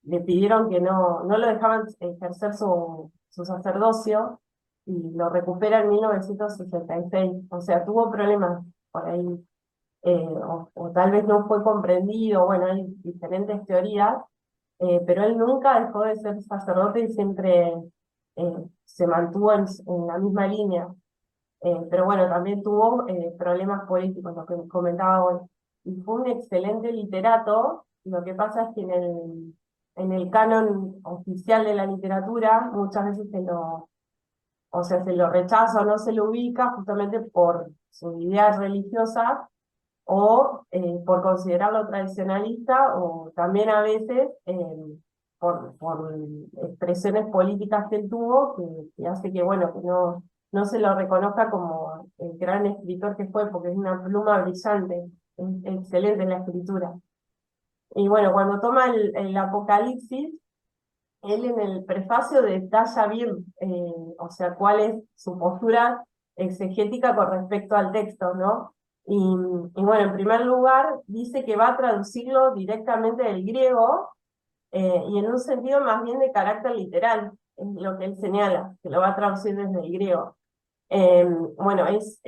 le pidieron que no lo dejaban ejercer su sacerdocio y lo recupera en 1966. O sea, tuvo problemas por ahí, o tal vez no fue comprendido, bueno, hay diferentes teorías, pero él nunca dejó de ser sacerdote y siempre se mantuvo en la misma línea. Pero bueno, también tuvo problemas políticos, lo que comentaba hoy. Y fue un excelente literato. Lo que pasa es que en el canon oficial de la literatura muchas veces o sea, se lo rechaza o no se lo ubica justamente por sus ideas religiosas o por considerarlo tradicionalista o también a veces por expresiones políticas que él tuvo que hace que, bueno, que no se lo reconozca como el gran escritor que fue, porque es una pluma brillante, es excelente en la escritura. Y bueno, cuando toma el Apocalipsis, él en el prefacio detalla bien, o sea, cuál es su postura exegética con respecto al texto, ¿no? Y bueno, en primer lugar, dice que va a traducirlo directamente del griego y en un sentido más bien de carácter literal, es lo que él señala, que lo va a traducir desde el griego. Bueno, es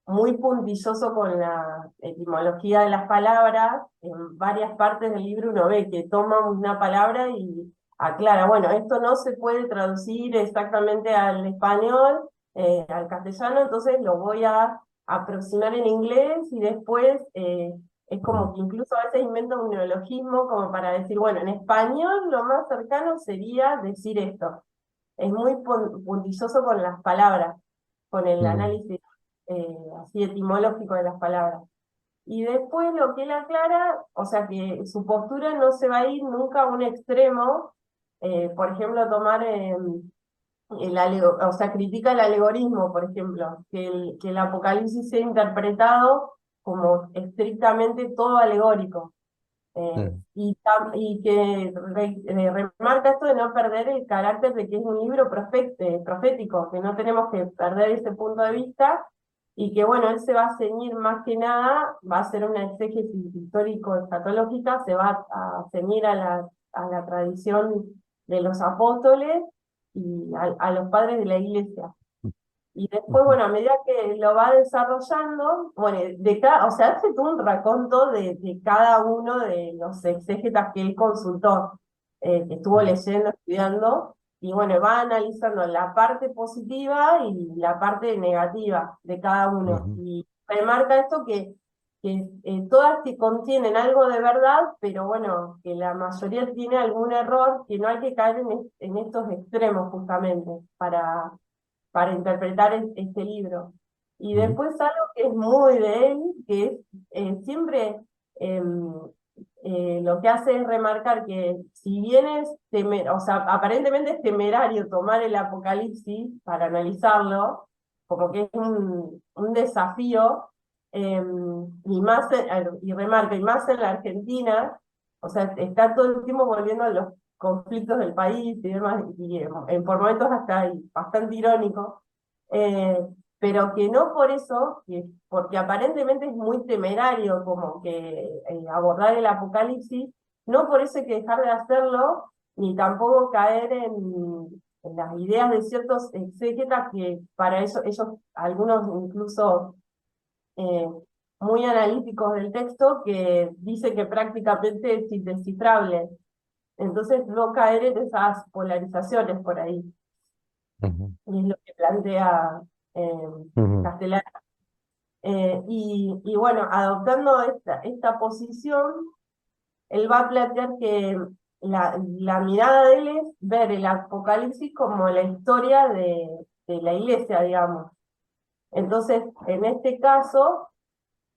muy puntilloso con la etimología de las palabras. En varias partes del libro uno ve que toma una palabra y aclara, bueno, esto no se puede traducir exactamente al español, al castellano, entonces lo voy a aproximar en inglés y después es como Ujú, que incluso a veces inventa un neologismo como para decir, bueno, en español lo más cercano sería decir esto. Es muy puntilloso con las palabras, con el ujú, análisis así etimológico de las palabras. Y después lo que él aclara, o sea que su postura no se va a ir nunca a un extremo, por ejemplo, tomar o sea, critica el alegorismo, por ejemplo, que el Apocalipsis sea interpretado como estrictamente todo alegórico. ujú, Y que remarca esto de no perder el carácter de que es un libro profético, que no tenemos que perder ese punto de vista, y que bueno, él se va a ceñir más que nada, va a hacer una exégesis histórico-escatológica, se va a ceñir a la tradición de los apóstoles y a los padres de la iglesia. Y después, ujú, bueno, a medida que lo va desarrollando, bueno, o sea, hace todo un raconto de cada uno de los exégetas que él consultó, que estuvo leyendo, estudiando, y bueno, va analizando la parte positiva y la parte negativa de cada uno. ujú, Y remarca esto que todas que contienen algo de verdad, pero bueno, que la mayoría tiene algún error, que no hay que caer en estos extremos justamente para interpretar este libro. Y ujú, después algo que es muy de él, que es siempre lo que hace es remarcar que si bien o sea, aparentemente es temerario tomar el Apocalipsis para analizarlo, como que es un desafío, y más, y remarca, y más en la Argentina, o sea, está todo el tiempo volviendo a los conflictos del país y demás, y por momentos hasta ahí, bastante irónico, eh, pero que no por eso, porque aparentemente es muy temerario como que abordar el apocalipsis, no por eso hay que dejar de hacerlo, ni tampoco caer en las ideas de ciertos exégetas que para eso ellos, algunos incluso eh, muy analíticos del texto, que dice que prácticamente es indescifrable. Entonces no caer en esas polarizaciones por ahí, Ujú, y es lo que plantea ujú, Castellano. Y bueno, adoptando esta posición, él va a plantear que la mirada de él es ver el Apocalipsis como la historia de la iglesia, digamos. Entonces, en este caso,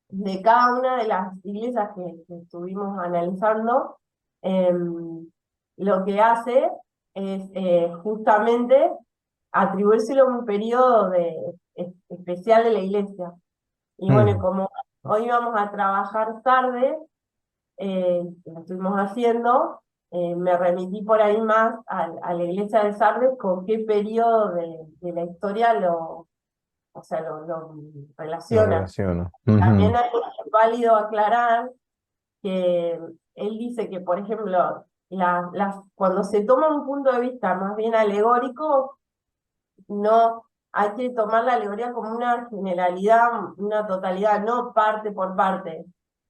de cada una de las iglesias que estuvimos analizando, lo que hace es justamente atribuírselo a un periodo especial de la iglesia. Y bueno, mm, como hoy vamos a trabajar tarde, lo estuvimos haciendo, me remití por ahí más a la iglesia de Sardes con qué periodo de la historia o sea, lo lo relaciona. relaciono. También Ujú, es válido aclarar que él dice que, por ejemplo, cuando se toma un punto de vista más bien alegórico, no hay que tomar la alegoría como una generalidad, una totalidad, no parte por parte.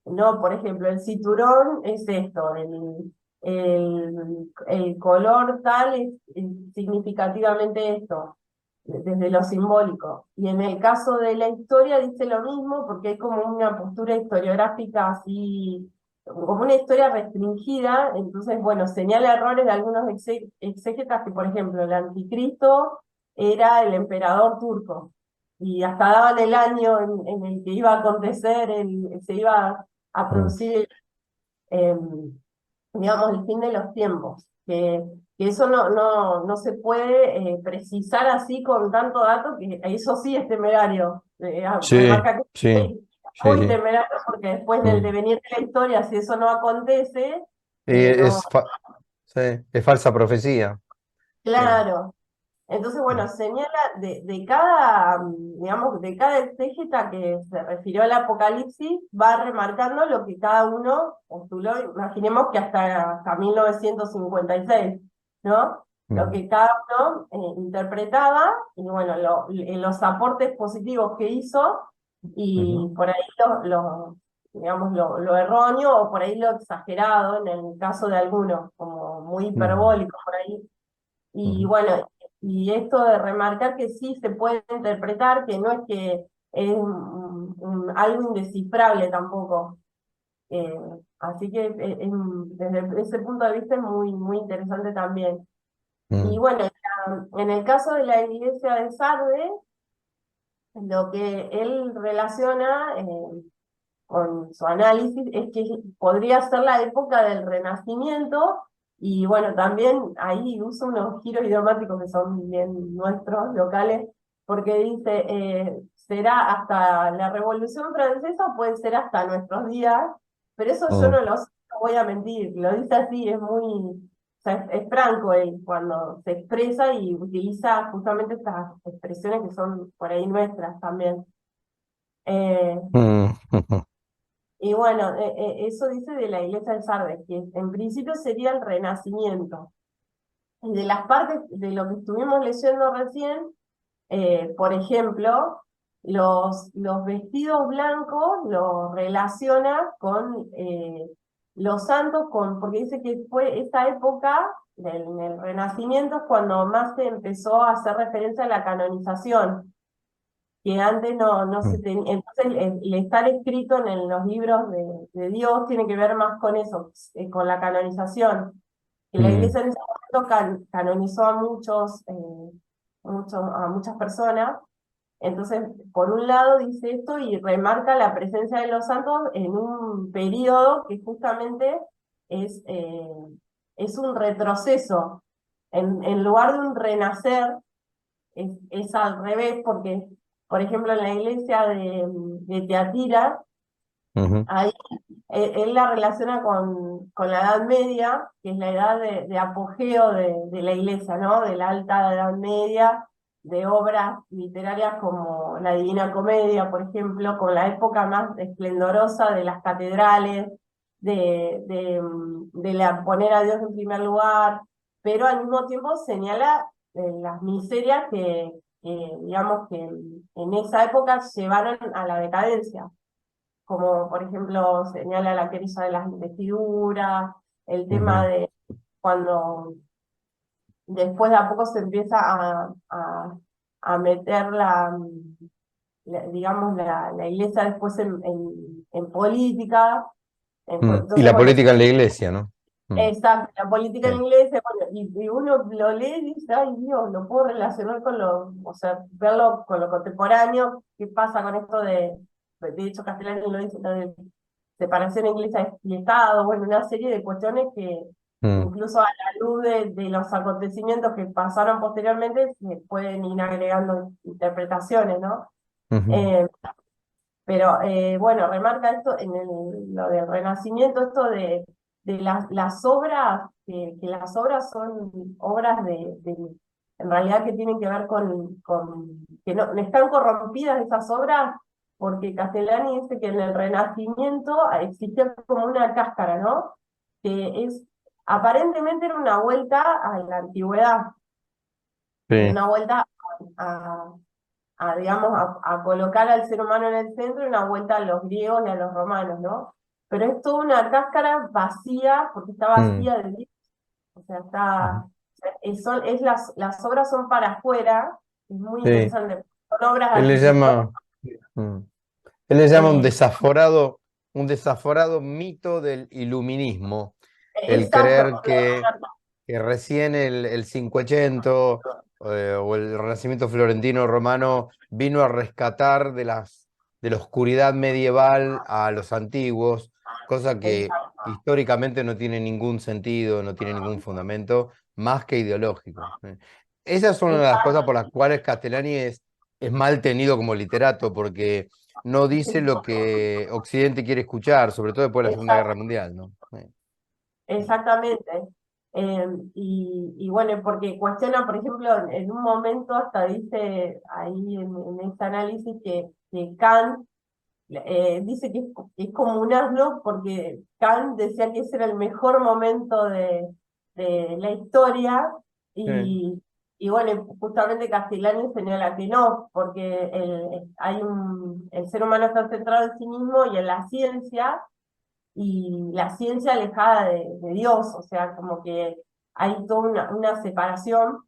No, por ejemplo, el cinturón es esto, el color tal es significativamente esto, desde lo simbólico. Y en el caso de la historia dice lo mismo, porque hay como una postura historiográfica así, como una historia restringida, entonces, bueno, señala errores de algunos exégetas que, por ejemplo, el anticristo era el emperador turco, y hasta daban el año en el que iba a acontecer, se iba a mm, producir, eh, digamos, el fin de los tiempos, que eso no se puede precisar así con tanto dato, que eso sí es temerario. sí, Remarca que sí, es sí, muy sí. temerario porque después del Mm. devenir de la historia, si eso no acontece, Y no, sí, es falsa profecía. Eh, claro. Entonces, mm, bueno, señala de cada, digamos, de cada exégeta que se refirió al Apocalipsis, va remarcando lo que cada uno postuló, imaginemos que hasta 1956, ¿no? Lo mm, que cada uno interpretaba, y bueno, los aportes positivos que hizo, ujú, y por ahí digamos, lo erróneo, o por ahí lo exagerado, en el caso de algunos, como muy mm, hiperbólico por ahí. Y ujú, bueno, y esto de remarcar que sí se puede interpretar, que no es que es algo indescifrable tampoco. Eh, Así que desde ese punto de vista es muy interesante también. Y mm, bueno, en el caso de la iglesia de Sardes, lo que él relaciona con su análisis es que podría ser la época del Renacimiento, y bueno, también ahí usa unos giros idiomáticos que son bien nuestros, locales, porque dice, será hasta la Revolución Francesa o puede ser hasta nuestros días, pero eso yo mm, no lo sé, no voy a mentir, lo dice así, es muy, o sea, es franco él cuando se expresa y utiliza justamente estas expresiones que son por ahí nuestras también. Eh, mm, ujú, y bueno, eso dice de la iglesia de Sardes, que en principio sería el Renacimiento. Y de las partes de lo que estuvimos leyendo recién, por ejemplo, los vestidos blancos los relaciona con los santos, porque dice que fue esa época del Renacimiento es cuando más se empezó a hacer referencia a la canonización, que antes no se mm, tenía. Entonces, el estar escrito en los libros de Dios tiene que ver más con eso, con la canonización. Que la mm, iglesia en ese momento canonizó a a muchas personas. Entonces, por un lado dice esto y remarca la presencia de los santos en un periodo que justamente es, eh, es un retroceso. En lugar de un renacer, es al revés, porque por ejemplo, en la iglesia de Teatira, Ujú, ahí él la relaciona con la Edad Media, que es la edad de apogeo de la iglesia, ¿no? De la alta Edad Media, de obras literarias como la Divina Comedia, por ejemplo, con la época más esplendorosa de las catedrales, poner a Dios en primer lugar, pero al mismo tiempo señala las miserias digamos, que en esa época llevaron a la decadencia, como por ejemplo señala la querella de las investiduras, el tema ujú, de cuando después de a poco se empieza a meter digamos, la iglesia después en política. Y Entonces, la bueno, política en la iglesia, ¿no? Mm, exacto, la política en sí. inglés, bueno, y uno lo lee y dice, ay Dios, lo puedo relacionar o sea, verlo con lo contemporáneo, qué pasa con esto de hecho Castellani lo dice, lo de separación iglesia y Estado, bueno, una serie de cuestiones que Mm, incluso a la luz de los acontecimientos que pasaron posteriormente se pueden ir agregando interpretaciones, ¿no? ujú, Eh, pero bueno, remarca esto lo del Renacimiento, esto de las obras, que las obras son obras en realidad que tienen que ver que no están corrompidas esas obras, porque Castellani dice que en el Renacimiento existía como una cáscara, ¿no? Que aparentemente era una vuelta a la antigüedad, sí. una vuelta a, digamos, a colocar al ser humano en el centro y una vuelta a los griegos y a los romanos, ¿no? Pero es toda una cáscara vacía, porque está Mm, vacía de Dios, o sea, ujú, las obras son para afuera, es muy sí. interesante, son obras Él le arquitectónicas, llama, mm, él le llama eh, un desaforado mito del iluminismo, el exacto, creer que recién el 580 o el Renacimiento florentino romano vino a rescatar de la oscuridad medieval a los antiguos, cosa que históricamente no tiene ningún sentido, no tiene ningún fundamento, más que ideológico. Esas son una de las cosas por las cuales Castellani es mal tenido como literato, porque no dice lo que Occidente quiere escuchar, sobre todo después de la Segunda Guerra exacto. Mundial, ¿no? Exactamente. Y bueno, porque cuestiona, por ejemplo, en un momento hasta dice ahí en este análisis que Kant dice que es como un asno, porque Kant decía que ese era el mejor momento de la historia, Sí, y bueno, justamente Castellani señala que no, porque el ser humano está centrado en sí mismo y en la ciencia, y la ciencia alejada de Dios, o sea, como que hay toda una separación,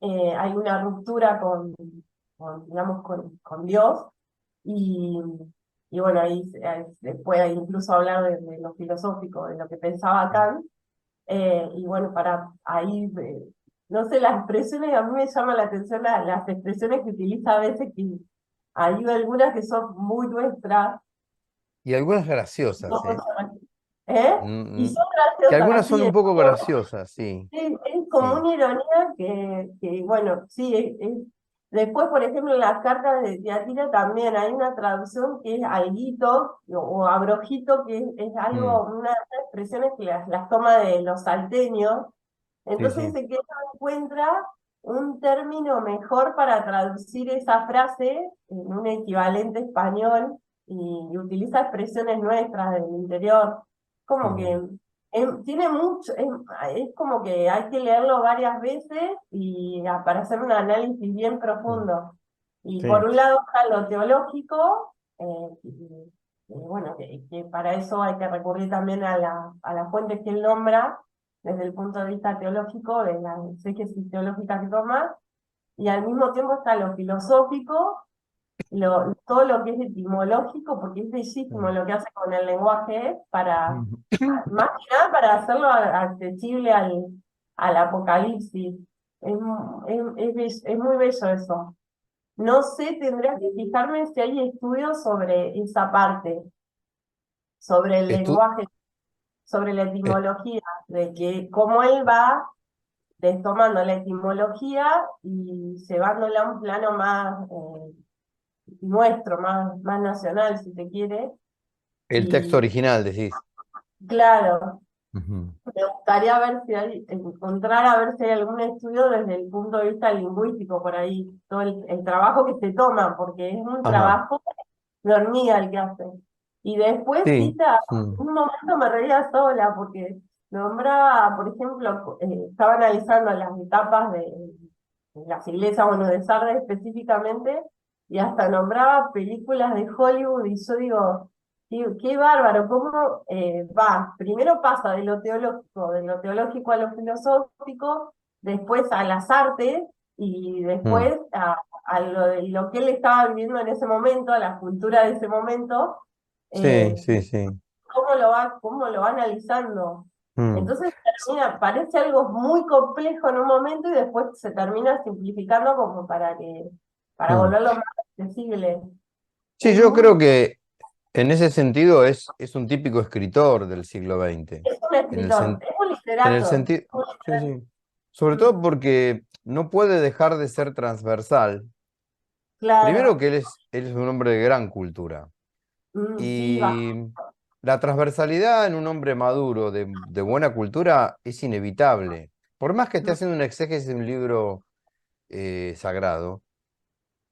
hay una ruptura digamos, con Dios, y, y bueno, ahí se puede incluso hablar de lo filosófico, de lo que pensaba Kant, y bueno, para ahí, no sé, las expresiones, a mí me llama la atención las expresiones que utiliza a veces, que hay algunas que son muy nuestras, y algunas graciosas, ¿eh? ¿eh? Y Mm, son que graciosas, algunas son sí, un poco graciosas, sí, es como sí. una ironía bueno, sí, después, por ejemplo, en las cartas de Tiatira también hay una traducción que es alguito o abrojito, que es Mm, algo, unas expresiones que las toma de los salteños. sí, Entonces sí. dice que no encuentra un término mejor para traducir esa frase en un equivalente español, y utiliza expresiones nuestras del interior. Como que Mm, tiene mucho, es como que hay que leerlo varias veces para hacer un análisis bien mm, profundo. Y por sí. un lado está lo teológico, y bueno, que para eso hay que recurrir también a las fuentes que él nombra desde el punto de vista teológico, de la exégesis teológica que toma, y al mismo tiempo está lo filosófico, todo lo que es etimológico, porque es bellísimo Mm, lo que hace con el lenguaje, mm. más que nada para hacerlo accesible al Apocalipsis. Es muy bello eso. No sé, tendría que fijarme si hay estudios sobre esa parte, sobre el Estu- lenguaje, sobre la est- etimología, de que cómo él va tomando la etimología y llevándola a un plano más nuestro, más nacional, si te quiere. El texto Y original, decís. claro, Ujú. me gustaría ver si encontrar a ver si hay algún estudio desde el punto de vista lingüístico por ahí, todo el trabajo que se toma, porque es un Ajá. trabajo de hormiga el que hacen. Y después, Sí. Cita, Mm. un momento me reía sola porque nombraba, por ejemplo, estaba analizando las etapas de las iglesias, bueno, de Sardes específicamente, y hasta nombraba películas de Hollywood, y yo digo, qué bárbaro, cómo va, primero pasa de lo teológico a lo filosófico, después a las artes, y Mm. después a lo que él estaba viviendo en ese momento, a la cultura de ese momento, Sí, eh, sí, sí. cómo lo va analizando. Mm. Entonces parece algo muy complejo en un momento y después se termina simplificando como para Mm. volverlo más accesible. Sí, Es yo muy, creo que en ese sentido es un típico escritor del siglo XX. es un En el, escritor, sen- es un en el literato. sentido. Sí, sí. Sobre todo Mm, porque no puede dejar de ser transversal. Primero claro, que él es un hombre de gran cultura. sí, va, Y la transversalidad en un hombre maduro, de buena cultura, es inevitable. Por más que esté mm, haciendo un exégesis de un libro sagrado,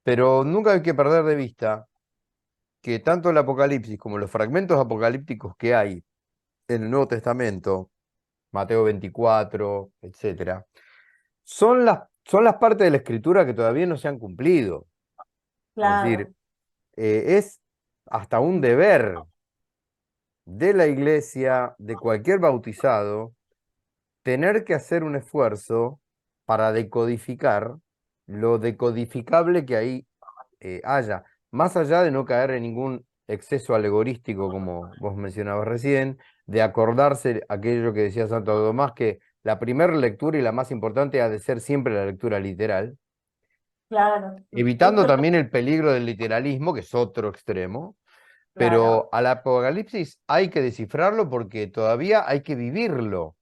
pero nunca hay que perder de vista que tanto el Apocalipsis como los fragmentos apocalípticos que hay en el Nuevo Testamento, Mateo 24, etcétera, son las partes de la Escritura que todavía no se han cumplido. Es decir, claro, es hasta un deber de la iglesia, de cualquier bautizado, tener que hacer un esfuerzo para decodificar lo decodificable que ahí haya, más allá de no caer en ningún exceso alegorístico, como vos mencionabas recién, de acordarse aquello que decía Santo Tomás, que la primera lectura y la más importante ha de ser siempre la lectura literal, claro. evitando Esto es también el peligro del literalismo, que es otro extremo, claro, pero al Apocalipsis hay que descifrarlo porque todavía hay que vivirlo.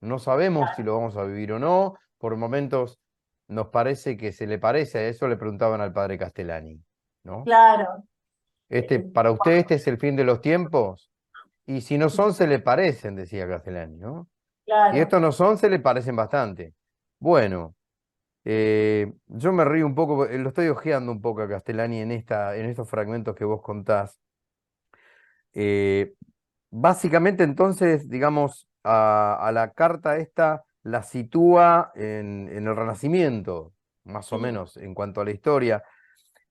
No sabemos si lo vamos a vivir o no. Por momentos nos parece que se le parece, a eso le preguntaban al padre Castellani, ¿no? claro, Para usted este es el fin de los tiempos, y si no son, se le parecen, decía Castellani, ¿no? Si claro. estos no son, se le parecen bastante. Bueno, yo me río un poco, lo estoy hojeando un poco a Castellani en estos fragmentos que vos contás. Eh, Básicamente, entonces, digamos, a la carta esta la sitúa en el Renacimiento, más o Sí, menos, en cuanto a la historia.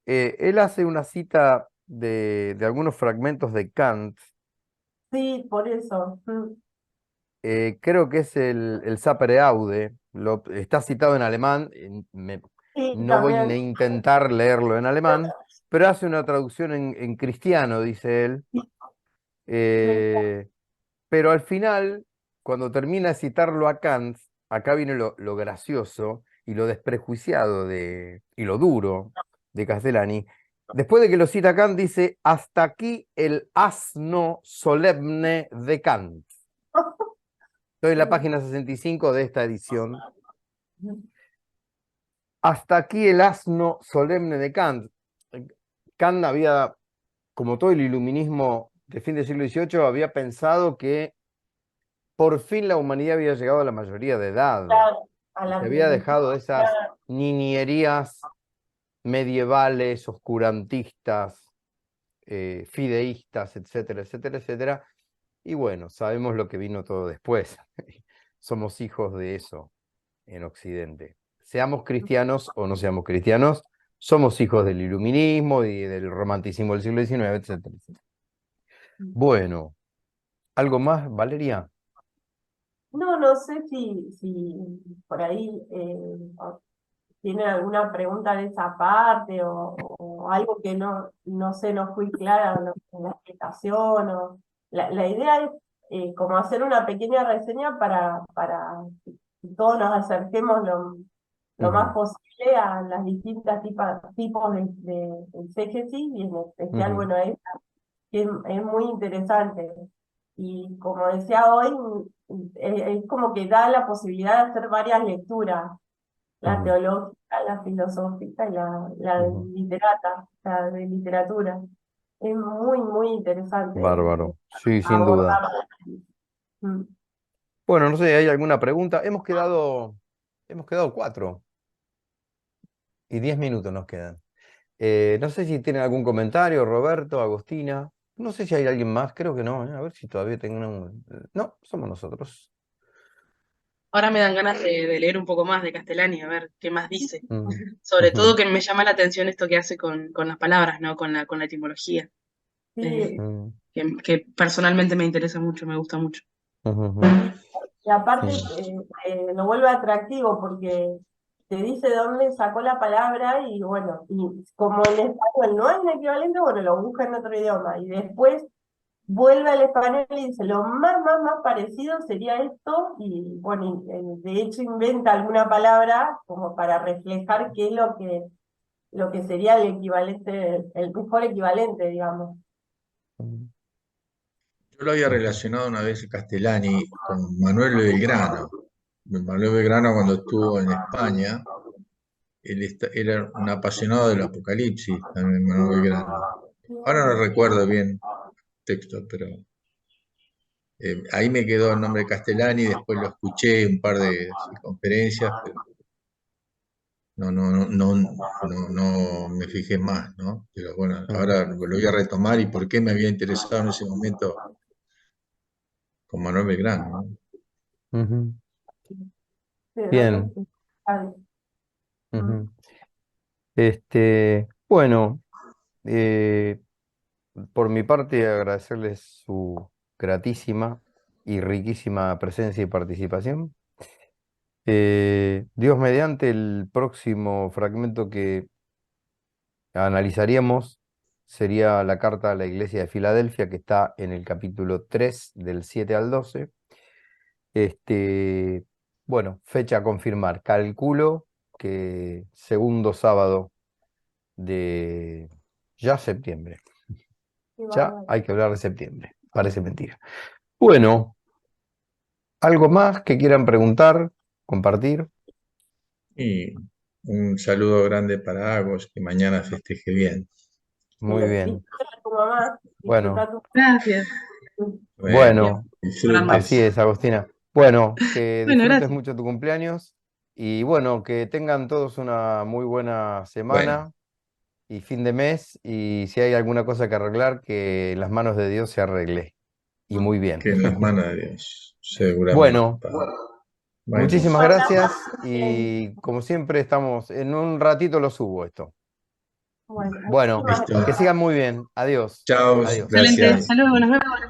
Él hace una cita de algunos fragmentos de Kant, sí, por eso. creo que es el Sapere Aude, está citado en alemán, Sí, no voy a también. intentar leerlo en alemán, pero hace una traducción en cristiano, dice él. Sí, eh, Pero al final, cuando termina de citarlo a Kant, acá viene lo gracioso y lo desprejuiciado y lo duro de Castellani. Después de que lo cita Kant, dice, hasta aquí el asno solemne de Kant. Estoy en la página 65 de esta edición. Hasta aquí el asno solemne de Kant. Kant había, como todo el iluminismo de fin del siglo XVIII, había pensado que por fin la humanidad había llegado a la mayoría de edad claro, a y la se había plenitud. dejado esas niñerías medievales, oscurantistas, fideístas, etcétera, etcétera, etcétera. Y bueno, sabemos lo que vino todo después. Somos hijos de eso en Occidente. Seamos cristianos o no seamos cristianos, somos hijos del iluminismo y del romanticismo del siglo XIX, etcétera, etcétera. Bueno, ¿algo más, Valeria? No, no sé si por ahí tienen alguna pregunta de esa parte o algo que no sé, no fui clara en la explicación. La idea es como hacer una pequeña reseña para que todos nos acerquemos lo más Ujú, posible a las distintas tipos de exégesis y en especial, ujú, bueno, que es muy interesante. Y como decía hoy, es como que da la posibilidad de hacer varias lecturas, la Ujú, teológica, la filosófica y la ujú. literata, la de literatura. Es muy, muy interesante Bárbaro. Sí, sin duda. abordar. Mm. Bueno, no sé, ¿hay alguna pregunta? Hemos quedado 4 y 10 minutos nos quedan. No sé si tienen algún comentario, Roberto, Agostina. No sé si hay alguien más, creo que no. A ver si todavía tengo No, somos nosotros. Ahora me dan ganas de leer un poco más de Castellani, a ver qué más dice. Mm, Sobre ujú, todo que me llama la atención esto que hace con las palabras, ¿no? Con la etimología. Sí, Eh, mm, que personalmente me interesa mucho, me gusta mucho. ujú, ujú, y aparte mm, lo vuelve atractivo porque te dice de dónde sacó la palabra y bueno, y como en español no hay un equivalente, bueno, lo busca en otro idioma y después vuelve al español y dice lo más parecido sería esto y bueno, de hecho inventa alguna palabra como para reflejar qué es lo que sería el equivalente, el mejor equivalente, digamos. mm, Yo lo había ujú, relacionado una vez a Castellani con Manuel Belgrano. Manuel Belgrano cuando estuvo en España, era un apasionado del Apocalipsis, también Manuel Belgrano. Ahora no recuerdo bien el texto, pero ahí me quedó el nombre Castellani, después lo escuché en un par de conferencias, pero no me fijé más, ¿no? Pero bueno, ujú, ahora lo voy a retomar y por qué me había interesado en ese momento con Manuel Belgrano, ¿no? ujú. Sí, Bien. realmente. Ah, mm. Ujú. Bueno, eh, por mi parte agradecerles su gratísima y riquísima presencia y participación. Dios mediante, el próximo fragmento que analizaríamos sería la carta a la Iglesia de Filadelfia, que está en el capítulo 3 del 7 al 12. Bueno, fecha a confirmar. Calculo que segundo sábado de ya septiembre. Qué Ya bárbaro. hay que hablar de septiembre. Parece mentira. Bueno, ¿algo más que quieran preguntar, compartir? Y un saludo grande para Agos, que mañana festeje bien. Muy bien. Disfruta a tu mamá, Bueno, disfruta tu Gracias. Bueno, bueno, Para así disfrutes. es, Agostina. Bueno, que Bueno, disfrutes gracias. mucho tu cumpleaños y bueno, que tengan todos una muy buena Bueno, semana y fin de mes y si hay alguna cosa que arreglar, que en las manos de Dios se arregle. Y muy bien. que en las manos de Dios, seguramente. Bueno, Bueno, Un muchísimas abrazo. gracias y como siempre estamos, en un ratito lo subo esto. Bueno, Bueno, muchísimas listo. que gracias. sigan muy bien. Adiós. Chao, Adiós. Excelente. gracias. Hasta luego, nos vemos.